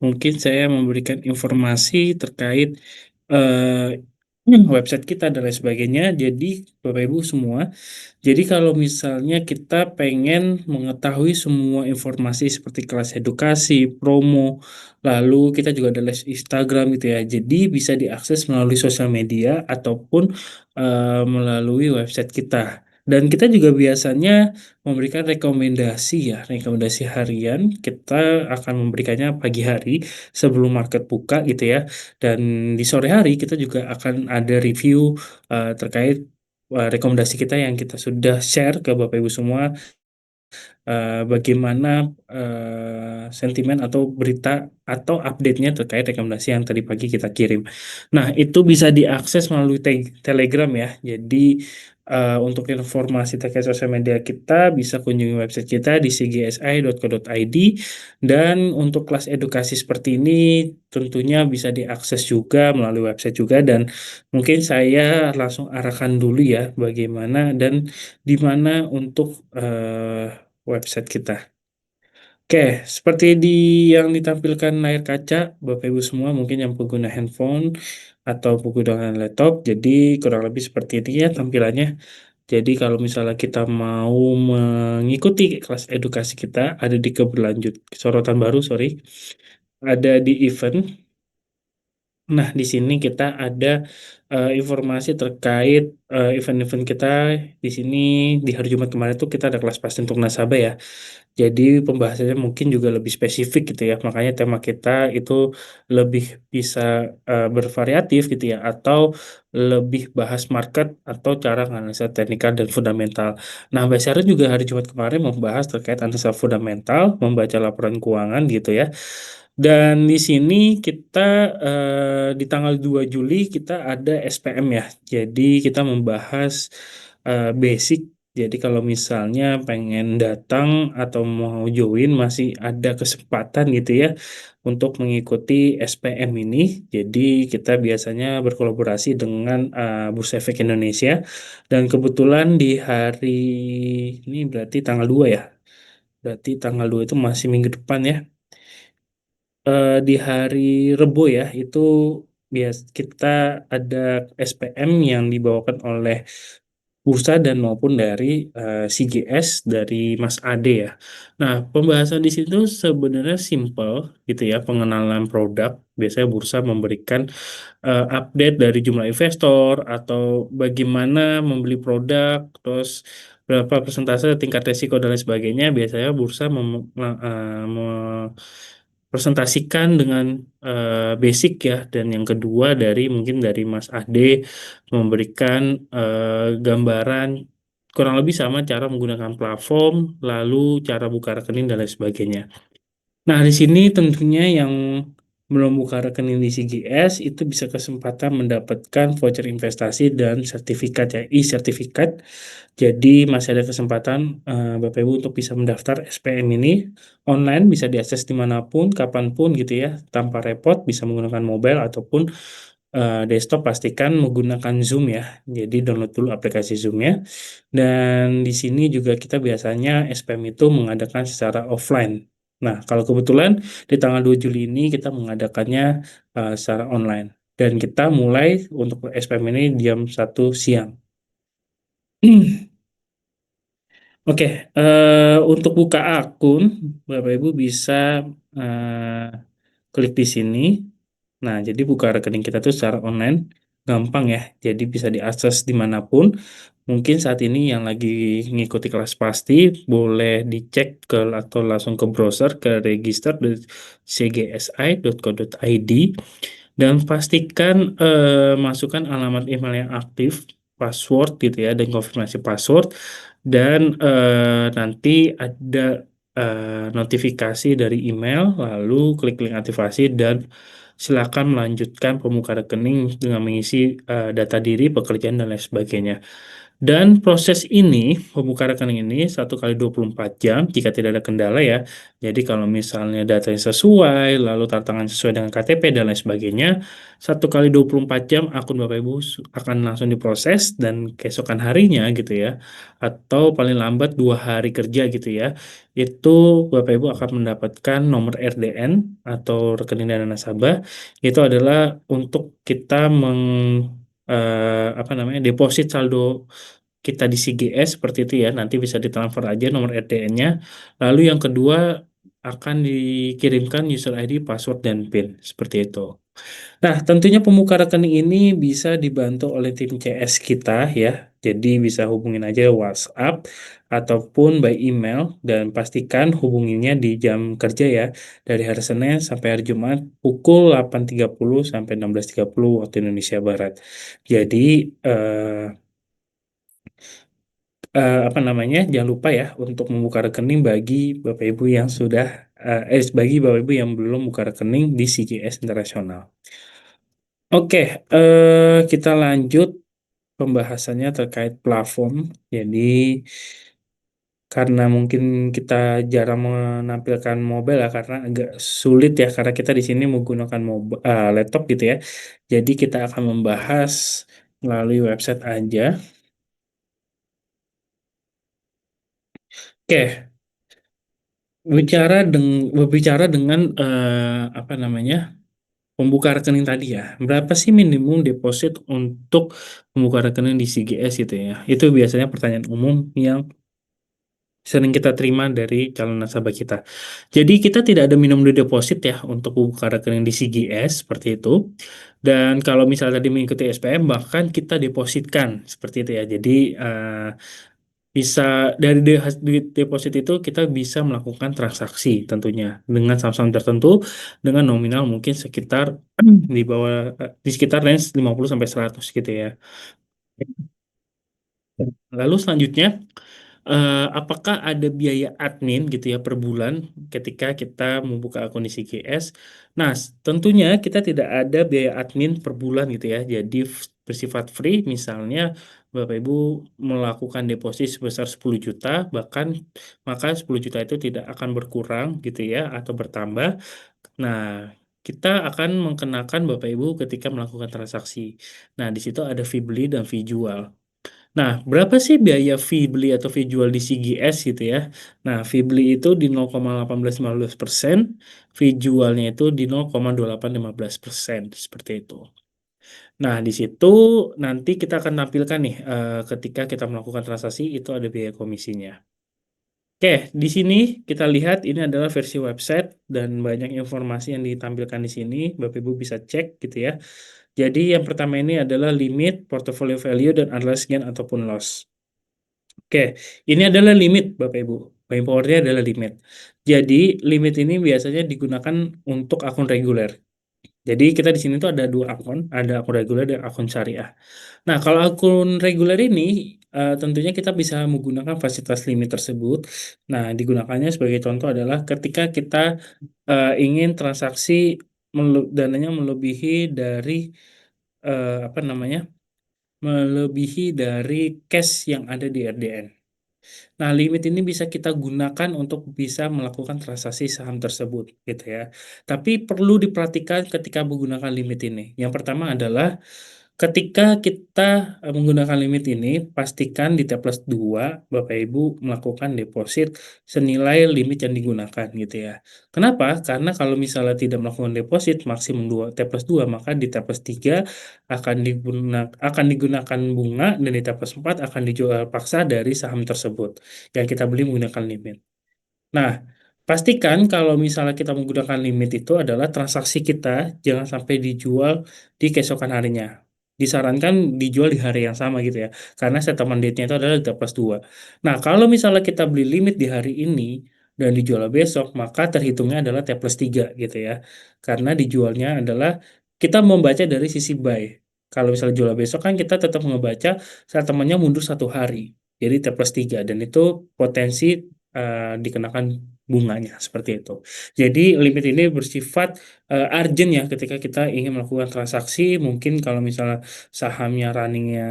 [SPEAKER 2] mungkin saya memberikan informasi terkait eh, website kita dan lain sebagainya. Jadi Bapak Ibu semua, jadi kalau misalnya kita pengen mengetahui semua informasi seperti kelas edukasi, promo, lalu kita juga ada les Instagram gitu ya. Jadi bisa diakses melalui sosial media ataupun melalui website kita. Dan kita juga biasanya memberikan rekomendasi ya, rekomendasi harian. Kita akan memberikannya pagi hari sebelum market buka gitu ya. Dan di sore hari kita juga akan ada review terkait rekomendasi kita yang kita sudah share ke Bapak Ibu semua, bagaimana sentimen atau berita atau update-nya terkait rekomendasi yang tadi pagi kita kirim. Nah, itu bisa diakses melalui Telegram ya. Jadi untuk informasi terkait sosial media kita bisa kunjungi website kita di cgsi.co.id, dan untuk kelas edukasi seperti ini tentunya bisa diakses juga melalui website juga, dan mungkin saya langsung arahkan dulu ya bagaimana dan di mana untuk website kita. Oke, seperti yang ditampilkan layar kaca, Bapak Ibu semua mungkin yang pengguna handphone atau pengguna laptop, jadi kurang lebih seperti ini ya tampilannya. Jadi kalau misalnya kita mau mengikuti kelas edukasi kita, ada di keberlanjut, sorotan baru, sorry, ada di event. Nah, di sini kita ada informasi terkait event-event kita. Di sini di hari Jumat kemarin tuh kita ada kelas pasti untuk nasabah ya. Jadi pembahasannya mungkin juga lebih spesifik gitu ya. Makanya tema kita itu lebih bisa bervariatif gitu ya, atau lebih bahas market atau cara analisa teknikal dan fundamental. Nah, Mbak Sarah juga hari Jumat kemarin membahas terkait analisa fundamental, membaca laporan keuangan gitu ya. Dan di sini kita di tanggal 2 Juli kita ada SPM ya. Jadi kita membahas basic. Jadi kalau misalnya pengen datang atau mau join masih ada kesempatan gitu ya untuk mengikuti SPM ini. Jadi kita biasanya berkolaborasi dengan Bursa Efek Indonesia, dan kebetulan di hari ini berarti tanggal 2 ya. Berarti tanggal 2 itu masih minggu depan ya. Di hari Rebo ya, itu kita ada SPM yang dibawakan oleh bursa dan maupun dari CGS dari Mas Ade ya. Nah, pembahasan di situ sebenarnya simple gitu ya, pengenalan produk. Biasanya bursa memberikan update dari jumlah investor atau bagaimana membeli produk, terus berapa persentase tingkat risiko dan lain sebagainya. Biasanya bursa presentasikan dengan basic ya, dan yang kedua dari mungkin dari Mas Ade memberikan gambaran kurang lebih sama cara menggunakan platform, lalu cara buka rekening dan lain sebagainya. Nah, di sini tentunya yang belum buka rekening di CGS itu bisa kesempatan mendapatkan voucher investasi dan sertifikat ya, e-sertifikat. Jadi masih ada kesempatan Bapak Ibu untuk bisa mendaftar SPM ini online, bisa diakses dimanapun, kapanpun gitu ya, tanpa repot, bisa menggunakan mobile ataupun desktop. Pastikan menggunakan Zoom ya. Jadi download dulu aplikasi Zoom-nya. Dan di sini juga kita biasanya SPM itu mengadakan secara offline. Nah, kalau kebetulan di tanggal 2 Juli ini kita mengadakannya secara online. Dan kita mulai untuk SPM ini jam 1 siang. Oke, untuk buka akun, Bapak Ibu bisa klik di sini. Nah, jadi buka rekening kita tuh secara online, gampang ya. Jadi bisa diakses dimanapun. Mungkin saat ini yang lagi ngikuti kelas pasti, boleh dicek atau langsung ke browser, ke register di cgsi.co.id, dan pastikan masukkan alamat email yang aktif, password gitu ya, dan konfirmasi password, dan nanti ada notifikasi dari email, lalu klik link aktivasi dan silakan melanjutkan pembuka rekening dengan mengisi data diri, pekerjaan, dan lain sebagainya. Dan proses ini, pembuka rekening ini 1 kali 24 jam jika tidak ada kendala ya. Jadi kalau misalnya datanya sesuai, lalu tantangan sesuai dengan KTP dan lain sebagainya, 1 kali 24 jam akun Bapak Ibu akan langsung diproses, dan keesokan harinya gitu ya, atau paling lambat 2 hari kerja gitu ya, itu Bapak Ibu akan mendapatkan nomor RDN atau rekening dana nasabah. Itu adalah untuk kita apa namanya, deposit saldo kita di CGS seperti itu ya, nanti bisa ditransfer aja nomor RTN-nya. Lalu yang kedua akan dikirimkan user ID, password, dan PIN seperti itu. Nah, tentunya pembuka rekening ini bisa dibantu oleh tim CS kita ya. Jadi bisa hubungin aja WhatsApp ataupun by email dan pastikan hubunginya di jam kerja ya. Dari hari Senin sampai hari Jumat pukul 8.30 sampai 16.30 waktu Indonesia Barat. Jadi apa namanya? Jangan lupa ya untuk membuka rekening bagi Bapak Ibu yang sudah bagi Bapak Ibu yang belum buka rekening di CGS Internasional. Oke, kita lanjut pembahasannya terkait plafon. Jadi, karena mungkin kita jarang menampilkan mobile ya, karena agak sulit ya, karena kita di sini menggunakan laptop gitu ya. Jadi kita akan membahas melalui website aja. Oke, berbicara dengan apa namanya pembuka rekening tadi ya. Berapa sih minimum deposit untuk membuka rekening di CGS gitu ya? Itu biasanya pertanyaan umum yang sering kita terima dari calon nasabah kita. Jadi kita tidak ada minimum deposit ya untuk buka rekening di CGS seperti itu. Dan kalau misalnya tadi mengikuti SPM bahkan kita depositkan seperti itu ya. Jadi bisa dari duit deposit itu kita bisa melakukan transaksi tentunya dengan saham-saham tertentu dengan nominal mungkin sekitar di bawah di sekitar range 50 sampai 100 gitu ya. Lalu selanjutnya, apakah ada biaya admin gitu ya per bulan ketika kita membuka akun di CGS? Nah, tentunya kita tidak ada biaya admin per bulan gitu ya. Jadi bersifat free, misalnya Bapak Ibu melakukan deposit sebesar 10 juta, bahkan maka 10 juta itu tidak akan berkurang gitu ya atau bertambah. Nah, kita akan mengenakan Bapak Ibu ketika melakukan transaksi. Nah, di situ ada fee beli dan fee jual. Nah, berapa sih biaya fee beli atau fee jual di CGS gitu ya? Nah, fee beli itu di 0,1815%, fee jualnya itu di 0,2815%, seperti itu. Nah, di situ nanti kita akan tampilkan nih, ketika kita melakukan transaksi itu ada biaya komisinya. Oke, di sini kita lihat ini adalah versi website dan banyak informasi yang ditampilkan di sini. Bapak Ibu bisa cek gitu ya. Jadi yang pertama ini adalah limit, portfolio value, dan unrealized gain ataupun loss. Oke, ini adalah limit Bapak Ibu. Buying powernya adalah limit. Jadi limit ini biasanya digunakan untuk akun reguler. Jadi kita di sini tuh ada dua akun, ada akun reguler dan akun syariah. Nah, kalau akun reguler ini tentunya kita bisa menggunakan fasilitas limit tersebut. Nah, digunakannya sebagai contoh adalah ketika kita ingin transaksi dananya melebihi dari apa namanya? Melebihi dari cash yang ada di RDN. Nah, limit ini bisa kita gunakan untuk bisa melakukan transaksi saham tersebut, gitu ya. Tapi perlu diperhatikan ketika menggunakan limit ini. Yang pertama adalah ketika kita menggunakan limit ini, pastikan di T+2 Bapak Ibu melakukan deposit senilai limit yang digunakan, gitu ya. Kenapa? Karena kalau misalnya tidak melakukan deposit maksimum 2 T+2, maka di T+3 akan digunakan bunga dan di T+4 akan dijual paksa dari saham tersebut yang kita beli menggunakan limit. Nah, pastikan kalau misalnya kita menggunakan limit itu adalah transaksi kita jangan sampai dijual di keesokan harinya. Disarankan dijual di hari yang sama gitu ya. Karena settlement date-nya itu adalah T+2. Nah, kalau misalnya kita beli limit di hari ini dan dijual besok, maka terhitungnya adalah T+3 gitu ya. Karena dijualnya adalah kita membaca dari sisi buy. Kalau misalnya jual besok kan kita tetap ngebaca settlement-nya mundur 1 hari. Jadi T+3 dan itu potensi dikenakan bunganya seperti itu. Jadi limit ini bersifat urgent ya ketika kita ingin melakukan transaksi. Mungkin kalau misalnya sahamnya runningnya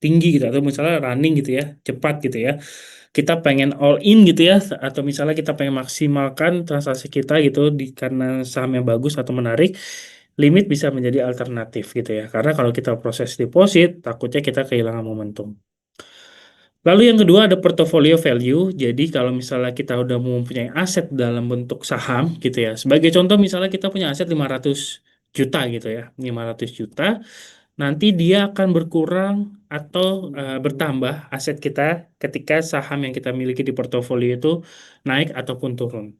[SPEAKER 2] tinggi gitu atau misalnya running gitu ya cepat gitu ya. Kita pengen all in gitu ya atau misalnya kita pengen maksimalkan transaksi kita gitu karena sahamnya bagus atau menarik. Limit bisa menjadi alternatif gitu ya. Karena kalau kita proses deposit, takutnya kita kehilangan momentum. Lalu yang kedua ada portfolio value. Jadi kalau misalnya kita udah mempunyai aset dalam bentuk saham gitu ya. Sebagai contoh misalnya kita punya aset 500 juta gitu ya. 500 juta. nanti dia akan berkurang atau bertambah aset kita ketika saham yang kita miliki di portofolio itu naik ataupun turun.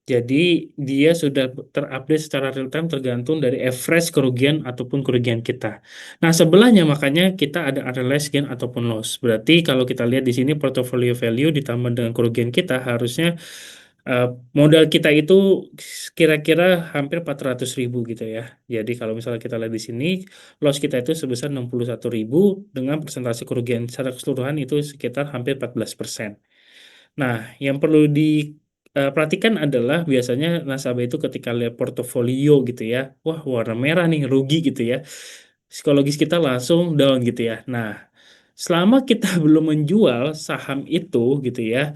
[SPEAKER 2] Jadi dia sudah terupdate secara real time tergantung dari average kerugian ataupun kerugian kita. Nah, sebelahnya makanya kita ada unrealized gain ataupun loss. Berarti kalau kita lihat di sini portfolio value ditambah dengan kerugian kita harusnya eh, modal kita itu kira-kira hampir 400.000 gitu ya. Jadi kalau misalnya kita lihat di sini loss kita itu sebesar 61.000 dengan persentase kerugian secara keseluruhan itu sekitar hampir 14%. Nah, yang perlu diperhatikan adalah biasanya nasabah itu ketika lihat portofolio gitu ya, wah warna merah nih, rugi gitu ya. Psikologis kita langsung down gitu ya. Nah, selama kita belum menjual saham itu gitu ya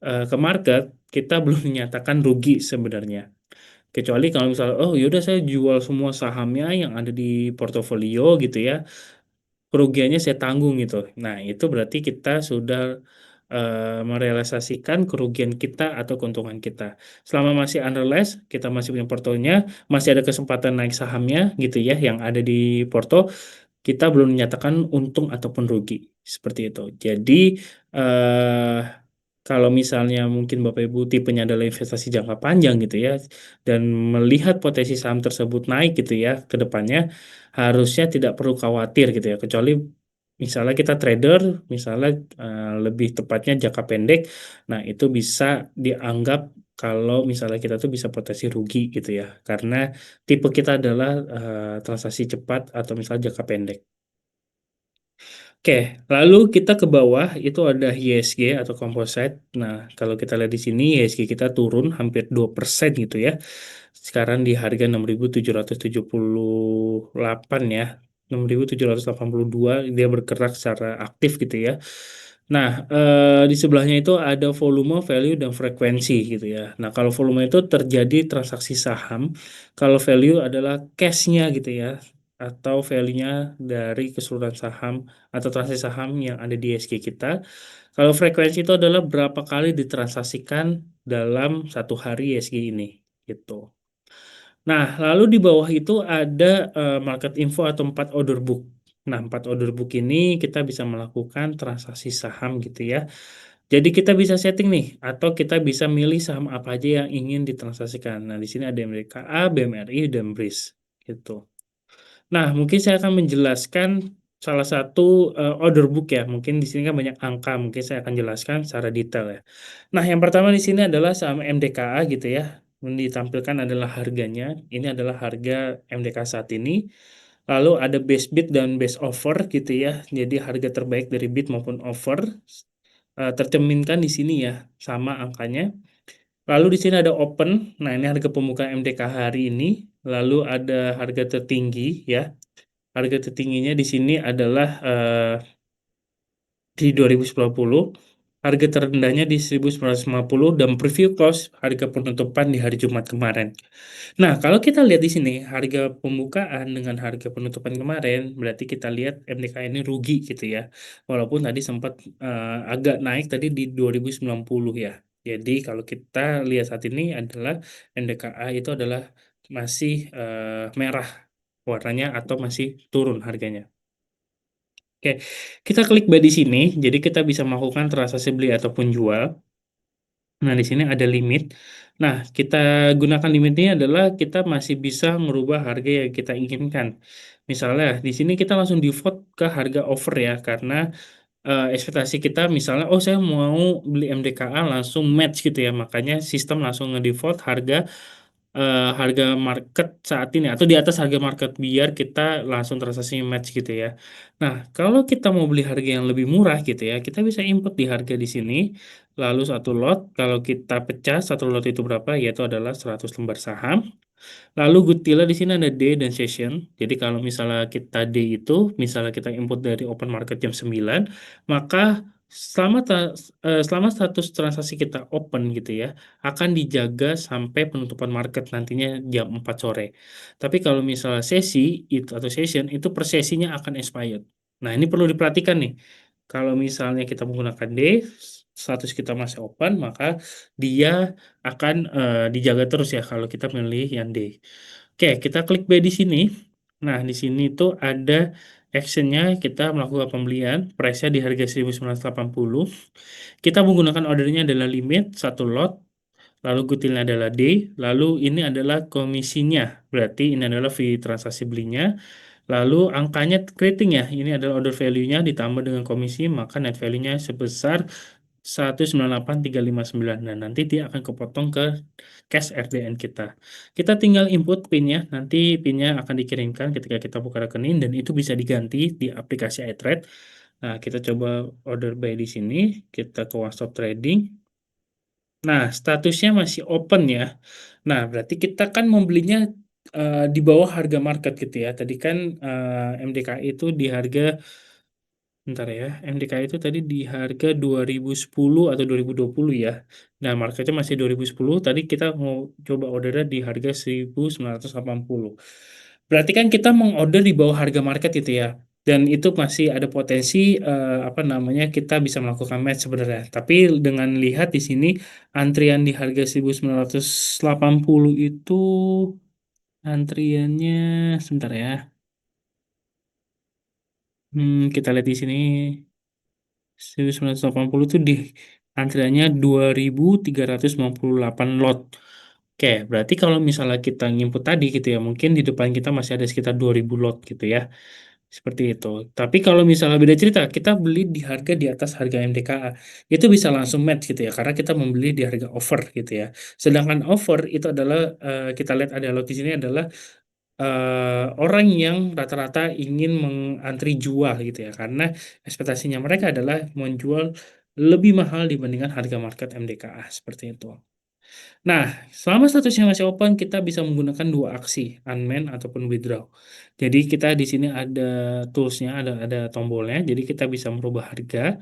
[SPEAKER 2] ke market, kita belum menyatakan rugi sebenarnya. Kecuali kalau misalnya, oh yaudah saya jual semua sahamnya yang ada di portofolio gitu ya, kerugiannya saya tanggung gitu. Nah, itu berarti kita sudah merealisasikan kerugian kita atau keuntungan kita. Selama masih unrealized, kita masih punya portonya, masih ada kesempatan naik sahamnya gitu ya yang ada di porto, kita belum menyatakan untung ataupun rugi. Seperti itu. Jadi eh kalau misalnya mungkin Bapak Ibu tipenya adalah investasi jangka panjang gitu ya, dan melihat potensi saham tersebut naik gitu ya ke depannya, harusnya tidak perlu khawatir gitu ya, kecuali misalnya kita trader, misalnya lebih tepatnya jangka pendek, nah itu bisa dianggap kalau misalnya kita tuh bisa potensi rugi gitu ya, karena tipe kita adalah transaksi cepat atau misalnya jangka pendek. Oke, lalu kita ke bawah itu ada ISG atau composite. Nah, kalau kita lihat di sini ISG kita turun hampir 2% gitu ya. Sekarang di harga 6.778 ya. 6.782 dia bergerak secara aktif gitu ya. Nah, di sebelahnya itu ada volume, value, dan frekuensi gitu ya. Nah, kalau volume itu terjadi transaksi saham, kalau value adalah cash-nya gitu ya, atau value-nya dari keseluruhan saham atau transaksi saham yang ada di SG kita. Kalau frekuensi itu adalah berapa kali ditransaksikan dalam satu hari SG ini, gitu. Nah, lalu di bawah itu ada market info atau 4 order book. Nah, 4 order book ini kita bisa melakukan transaksi saham gitu ya. Jadi kita bisa setting nih, atau kita bisa milih saham apa aja yang ingin ditransaksikan. Nah, di sini ada MDKA, BMRI, dan BRIS gitu. Nah, mungkin saya akan menjelaskan salah satu order book ya. Mungkin di sini kan banyak angka, mungkin saya akan jelaskan secara detail ya. Nah, yang pertama di sini adalah saham MDKA gitu ya. Yang ditampilkan adalah harganya. Ini adalah harga MDKA saat ini. Lalu ada base bid dan base offer gitu ya. Jadi harga terbaik dari bid maupun offer tercerminkan di sini ya, sama angkanya. Lalu di sini ada open. Nah, ini harga pembuka MDKA hari ini. Lalu ada harga tertinggi ya. Harga tertingginya di sini adalah di 2090, harga terendahnya di 1950 dan preview close harga penutupan di hari Jumat kemarin. Nah, kalau kita lihat di sini harga pembukaan dengan harga penutupan kemarin, berarti kita lihat MDK ini rugi gitu ya. Walaupun tadi sempat agak naik tadi di 2090 ya. Jadi kalau kita lihat saat ini adalah MDKA itu adalah masih merah warnanya atau masih turun harganya. Oke, kita klik buy di sini, jadi kita bisa melakukan transaksi beli ataupun jual. Nah, di sini ada limit. Nah, kita gunakan limit ini adalah kita masih bisa merubah harga yang kita inginkan. Misalnya, di sini kita langsung default ke harga over ya, karena ekspektasi kita misalnya, oh saya mau beli MDKA langsung match gitu ya, makanya sistem langsung ngedefault harga market saat ini atau di atas harga market biar kita langsung transaksi match gitu ya. Nah, kalau kita mau beli harga yang lebih murah gitu ya, kita bisa input di harga di sini, lalu satu lot, kalau kita pecah satu lot itu berapa, yaitu adalah 100 lembar saham. Lalu Goodtilla di sini ada day dan session. Jadi kalau misalnya kita day itu, misalnya kita input dari open market jam 9, maka selama status transaksi kita open gitu ya, akan dijaga sampai penutupan market nantinya jam 4 sore. Tapi kalau misalnya sesi itu atau session itu per sesinya akan expired. Nah, ini perlu diperhatikan nih. Kalau misalnya kita menggunakan day, status kita masih open, maka dia akan dijaga terus ya kalau kita memilih yang D. Oke, kita klik B di sini. Nah, di sini tuh ada actionnya kita melakukan pembelian, price-nya di harga 1980. Kita menggunakan ordernya adalah limit, satu lot, lalu goodwill-nya adalah D, lalu ini adalah komisinya, berarti ini adalah fee transaksi belinya, lalu angkanya creating ya, ini adalah order value-nya ditambah dengan komisi, maka net value-nya sebesar 198.359. Nah, nanti dia akan kepotong ke cash RDN kita. Kita tinggal input PIN-nya, nanti PIN-nya akan dikirimkan ketika kita buka rekening dan itu bisa diganti di aplikasi iTrade. Nah, kita coba order by di sini, kita ke One Stop Trading. Nah, statusnya masih open ya. Nah, berarti kita kan membelinya di bawah harga market gitu ya. Tadi kan MDKI itu di harga Bentar ya, MDKI itu tadi di harga 2010 atau 2020 ya. Nah, marketnya masih 2010. Tadi kita mau coba ordernya di harga 1980. Berarti kan kita mengorder di bawah harga market gitu ya. Dan itu masih ada potensi apa namanya kita bisa melakukan match sebenarnya. Tapi dengan lihat di sini antrian di harga 1980 itu antriannya sebentar ya. Kita lihat di sini. 1980 itu di antriannya 2.398 lot. Oke, berarti kalau misalnya kita nginput tadi gitu ya, mungkin di depan kita masih ada sekitar 2.000 lot gitu ya. Seperti itu. Tapi kalau misalnya beda cerita, kita beli di harga di atas harga MDKA, itu bisa langsung match gitu ya, karena kita membeli di harga over gitu ya. Sedangkan over itu adalah, kita lihat ada lot di sini adalah orang yang rata-rata ingin mengantri jual gitu ya karena ekspektasinya mereka adalah menjual lebih mahal dibandingkan harga market MDKA seperti itu. Nah, selama statusnya masih open kita bisa menggunakan dua aksi, unmanned ataupun withdraw. Jadi kita di sini ada toolsnya, ada tombolnya. Jadi kita bisa merubah harga.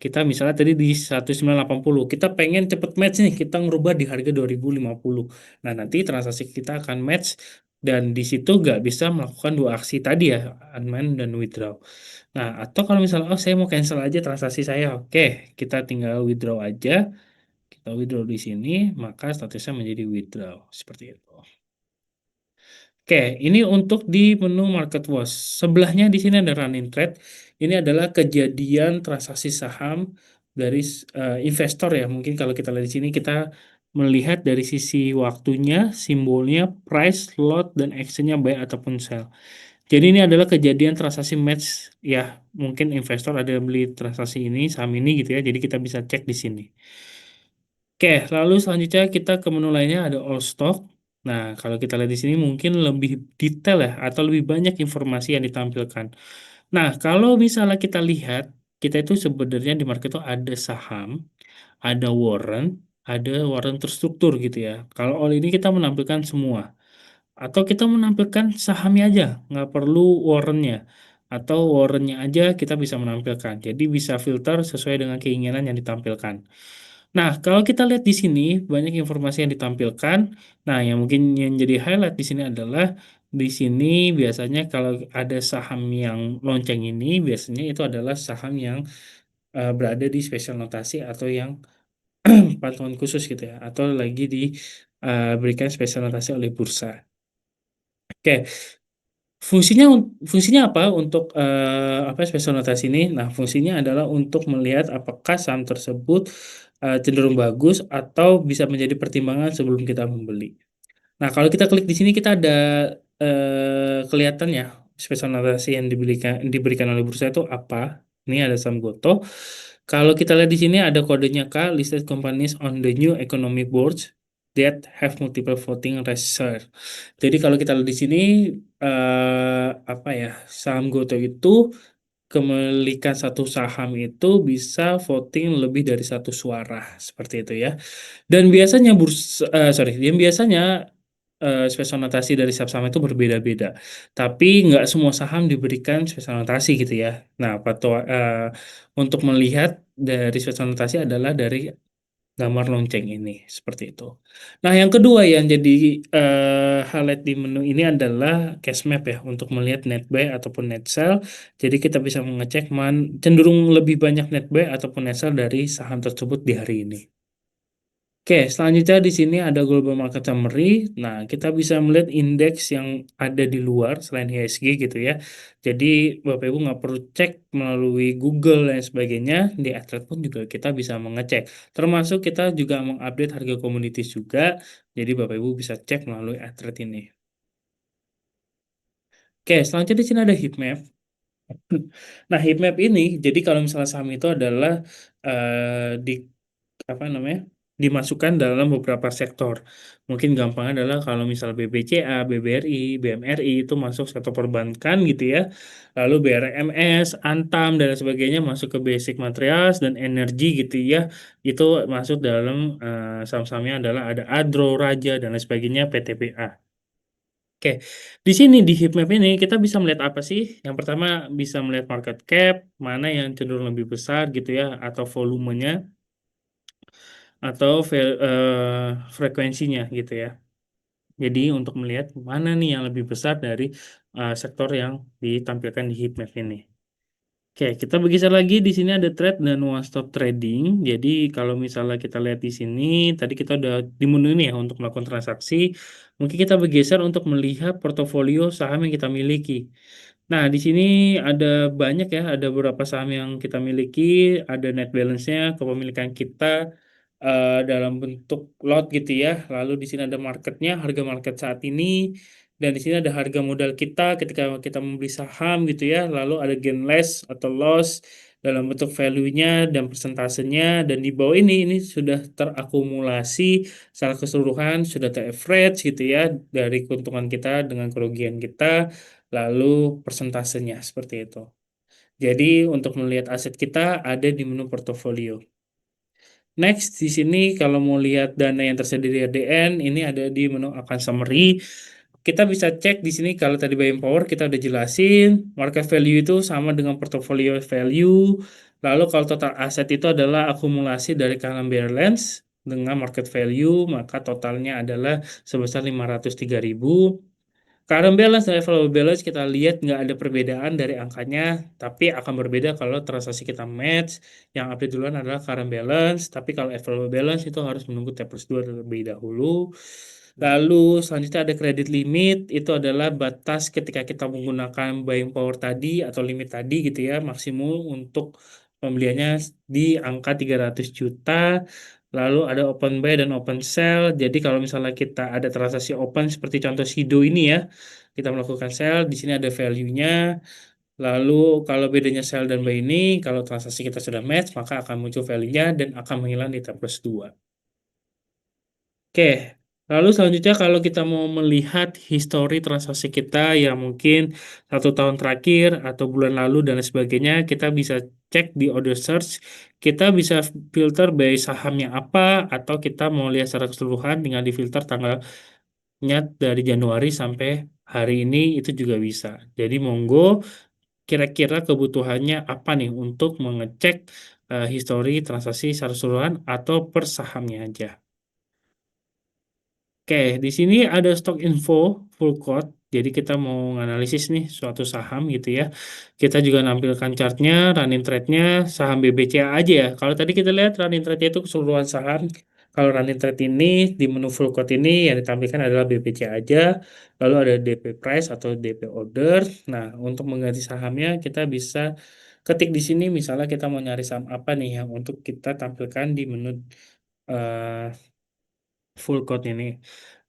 [SPEAKER 2] Kita misalnya tadi di 1980, kita pengen cepet match nih, kita ngerubah di harga 2050. Nah, nanti transaksi kita akan match dan di situ nggak bisa melakukan dua aksi tadi ya, unwind dan withdraw. Nah, atau kalau misalnya, oh saya mau cancel aja transaksi saya, oke, kita tinggal withdraw aja, kita withdraw di sini, maka statusnya menjadi withdraw, seperti itu. Oke, ini untuk di menu Market Watch. Sebelahnya di sini ada Running Trade. Ini adalah kejadian transaksi saham dari investor ya. Mungkin kalau kita lihat di sini kita melihat dari sisi waktunya, simbolnya, price, lot, dan actionnya buy ataupun sell. Jadi ini adalah kejadian transaksi match ya. Mungkin investor ada beli transaksi ini, saham ini gitu ya. Jadi kita bisa cek di sini. Oke, lalu selanjutnya kita ke menu lainnya ada all stock. Nah, kalau kita lihat di sini mungkin lebih detail ya, atau lebih banyak informasi yang ditampilkan. Nah, kalau misalnya kita lihat, kita itu sebenarnya di market itu ada saham, ada warrant terstruktur gitu ya. Kalau all ini kita menampilkan semua. Atau kita menampilkan sahamnya aja, nggak perlu warrantnya. Atau warrantnya aja kita bisa menampilkan. Jadi bisa filter sesuai dengan keinginan yang ditampilkan. Nah, kalau kita lihat di sini banyak informasi yang ditampilkan. Nah, yang mungkin yang jadi highlight di sini adalah di sini biasanya kalau ada saham yang lonceng ini biasanya itu adalah saham yang berada di special notasi atau yang pantauan khusus gitu ya, atau lagi diberikan special notasi oleh bursa. Oke, fungsinya fungsinya apa untuk apa special notasi ini? Nah, fungsinya adalah untuk melihat apakah saham tersebut cenderung bagus atau bisa menjadi pertimbangan sebelum kita membeli. Nah, kalau kita klik di sini kita ada kelihatan ya special notasi yang diberikan oleh bursa itu apa. Ini ada saham Goto. Kalau kita lihat di sini ada kodenya K, listed companies on the new economic boards that have multiple voting rights share. Jadi kalau kita lihat di sini apa ya saham Goto itu kemilikan satu saham itu bisa voting lebih dari satu suara seperti itu ya. Dan biasanya dan biasanya special notasi dari saham-saham itu berbeda-beda. Tapi nggak semua saham diberikan special notasi gitu ya. Nah, untuk melihat dari special notasi adalah dari gambar lonceng ini seperti itu. Nah, yang kedua yang jadi highlight di menu ini adalah cash map ya untuk melihat net buy ataupun net sell. Jadi kita bisa mengecek cenderung lebih banyak net buy ataupun net sell dari saham tersebut di hari ini. Oke, selanjutnya di sini ada Global Market Summary. Nah, kita bisa melihat indeks yang ada di luar selain IHSG gitu ya. Jadi, Bapak Ibu nggak perlu cek melalui Google dan sebagainya. Di Atlas pun juga kita bisa mengecek. Termasuk kita juga mengupdate harga komoditis juga. Jadi, Bapak Ibu bisa cek melalui Atlas ini. Oke, selanjutnya di sini ada heat map. Nah, heat map ini, jadi kalau misalnya saham itu adalah di apa namanya, dimasukkan dalam beberapa sektor. Mungkin gampang adalah kalau misal BBCA, BBRI, BMRI itu masuk sektor perbankan gitu ya. Lalu BRMS, Antam dan lain sebagainya masuk ke basic materials dan energi gitu ya. Itu masuk dalam saham-sahamnya adalah ada Adro, Raja dan lain sebagainya, PTBA. Oke, di sini di heat map ini kita bisa melihat apa sih? Yang pertama bisa melihat market cap, mana yang cenderung lebih besar gitu ya, atau volumenya, atau frekuensinya gitu ya. Jadi untuk melihat mana nih yang lebih besar dari sektor yang ditampilkan di heat map ini. Oke, kita bergeser lagi di sini ada trade dan one stop trading. Jadi kalau misalnya kita lihat di sini, tadi kita udah di menu ini ya untuk melakukan transaksi. Mungkin kita bergeser untuk melihat portofolio saham yang kita miliki. Nah, di sini ada banyak ya, ada beberapa saham yang kita miliki, ada net balance-nya, kepemilikan kita dalam bentuk lot gitu ya. Lalu di sini ada marketnya, harga market saat ini, dan di sini ada harga modal kita ketika kita membeli saham gitu ya. Lalu ada gain less atau loss dalam bentuk value-nya dan persentasenya. Dan di bawah ini sudah terakumulasi secara keseluruhan, sudah ter-average gitu ya dari keuntungan kita dengan kerugian kita, lalu persentasenya seperti itu. Jadi untuk melihat aset kita ada di menu portofolio. Next, di sini kalau mau lihat dana yang tersedia di RDN, ini ada di menu account summary. Kita bisa cek di sini kalau tadi buying power kita udah jelasin, market value itu sama dengan portfolio value. Lalu kalau total aset itu adalah akumulasi dari current balance dengan market value, maka totalnya adalah sebesar 503.000. Current balance dan available balance kita lihat nggak ada perbedaan dari angkanya, tapi akan berbeda kalau transaksi kita match. Yang update duluan adalah current balance, tapi kalau available balance itu harus menunggu T+2 terlebih dahulu. Lalu selanjutnya ada credit limit, itu adalah batas ketika kita menggunakan buying power tadi atau limit tadi gitu ya, maksimum untuk pembeliannya di angka 300 juta. Lalu ada open buy dan open sell. Jadi kalau misalnya kita ada transaksi open seperti contoh Sido ini ya, kita melakukan sell, di sini ada value-nya. Lalu kalau bedanya sell dan buy ini, kalau transaksi kita sudah match, maka akan muncul value-nya dan akan menghilang di T+2. Oke, lalu selanjutnya kalau kita mau melihat histori transaksi kita yang mungkin 1 tahun terakhir atau bulan lalu dan lain sebagainya, kita bisa cek di order search, kita bisa filter by sahamnya apa, atau kita mau lihat secara keseluruhan dengan difilter tanggalnya dari Januari sampai hari ini itu juga bisa. Jadi monggo kira-kira kebutuhannya apa nih untuk mengecek histori transaksi secara keseluruhan atau per sahamnya aja. Oke, di sini ada stock info full quote. Jadi kita mau menganalisis nih suatu saham gitu ya. Kita juga nampilkan chartnya, running trade-nya, saham BBCA aja ya. Kalau tadi kita lihat running trade-nya itu keseluruhan saham. Kalau running trade ini di menu full quote ini yang ditampilkan adalah BBCA aja. Lalu ada DP price atau DP order. Nah, untuk mengganti sahamnya kita bisa ketik di sini. Misalnya kita mau nyari saham apa nih yang untuk kita tampilkan di menu eh, full code ini.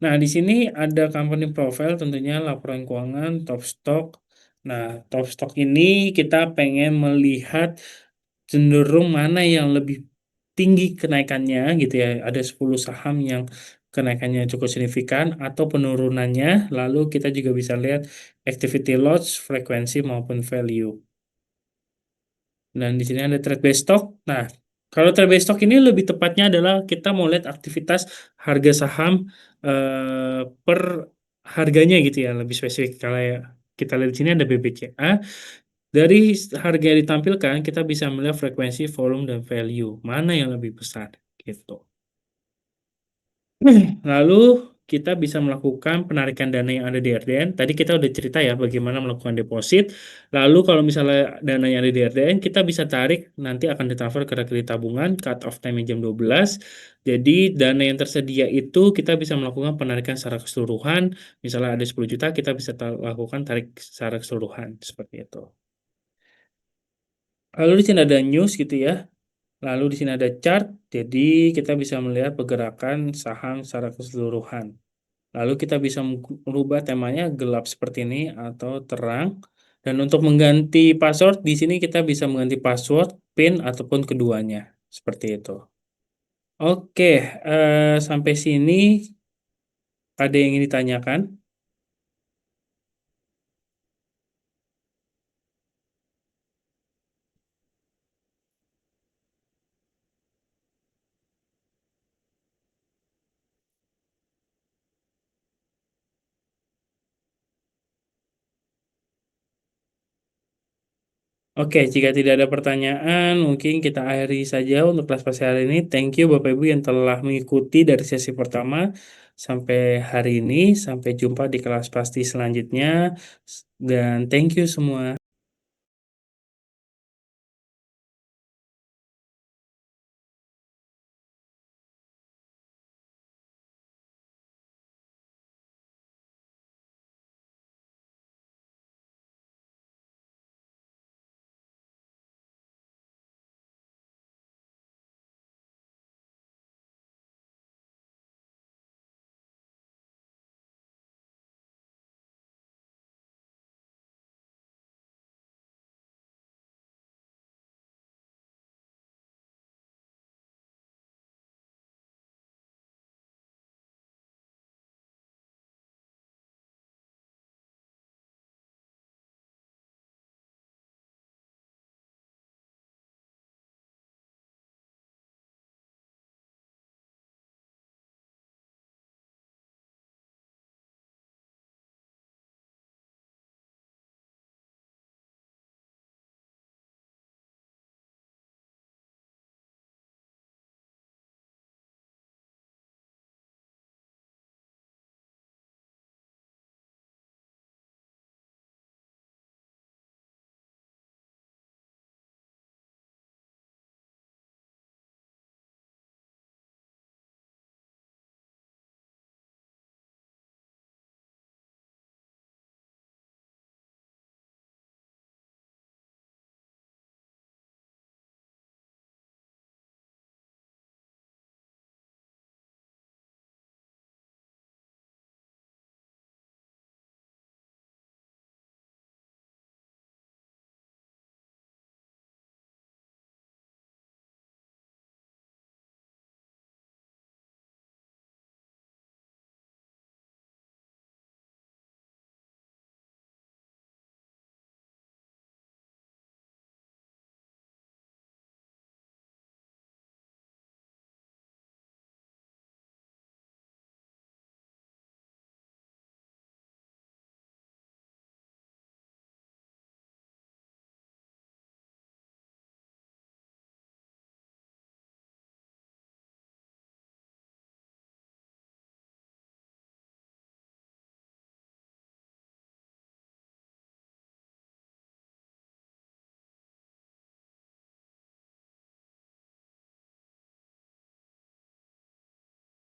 [SPEAKER 2] Nah, di sini ada company profile tentunya laporan keuangan, top stock. Nah, top stock ini kita pengen melihat cenderung mana yang lebih tinggi kenaikannya gitu ya. Ada 10 saham yang kenaikannya cukup signifikan atau penurunannya. Lalu kita juga bisa lihat activity loss, frekuensi maupun value. Dan di sini ada trade based stock. Nah, kalau trade based stock ini lebih tepatnya adalah kita mau lihat aktivitas harga saham per harganya gitu ya, lebih spesifik. Kalau ya, kita lihat di sini ada BBCA. Dari harga yang ditampilkan, kita bisa melihat frekuensi, volume, dan value. Mana yang lebih besar gitu. Lalu kita bisa melakukan penarikan dana yang ada di RDN. Tadi kita udah cerita ya bagaimana melakukan deposit. Lalu kalau misalnya dana yang ada di RDN, kita bisa tarik, nanti akan ditransfer ke rekening tabungan, cut off time-nya jam 12. Jadi dana yang tersedia itu kita bisa melakukan penarikan secara keseluruhan. Misalnya ada 10 juta, kita bisa lakukan tarik secara keseluruhan, seperti itu. Lalu di sini ada news gitu ya. Lalu di sini ada chart, jadi kita bisa melihat pergerakan saham secara keseluruhan. Lalu kita bisa merubah temanya gelap seperti ini atau terang. Dan untuk mengganti password, di sini kita bisa mengganti password, PIN, ataupun keduanya. Seperti itu. Oke, sampai sini ada yang ingin ditanyakan? Oke, jika tidak ada pertanyaan, mungkin kita akhiri saja untuk kelas pasti hari ini. Thank you Bapak Ibu yang telah mengikuti dari sesi pertama sampai hari ini. Sampai jumpa di kelas pasti selanjutnya. Dan thank you semua.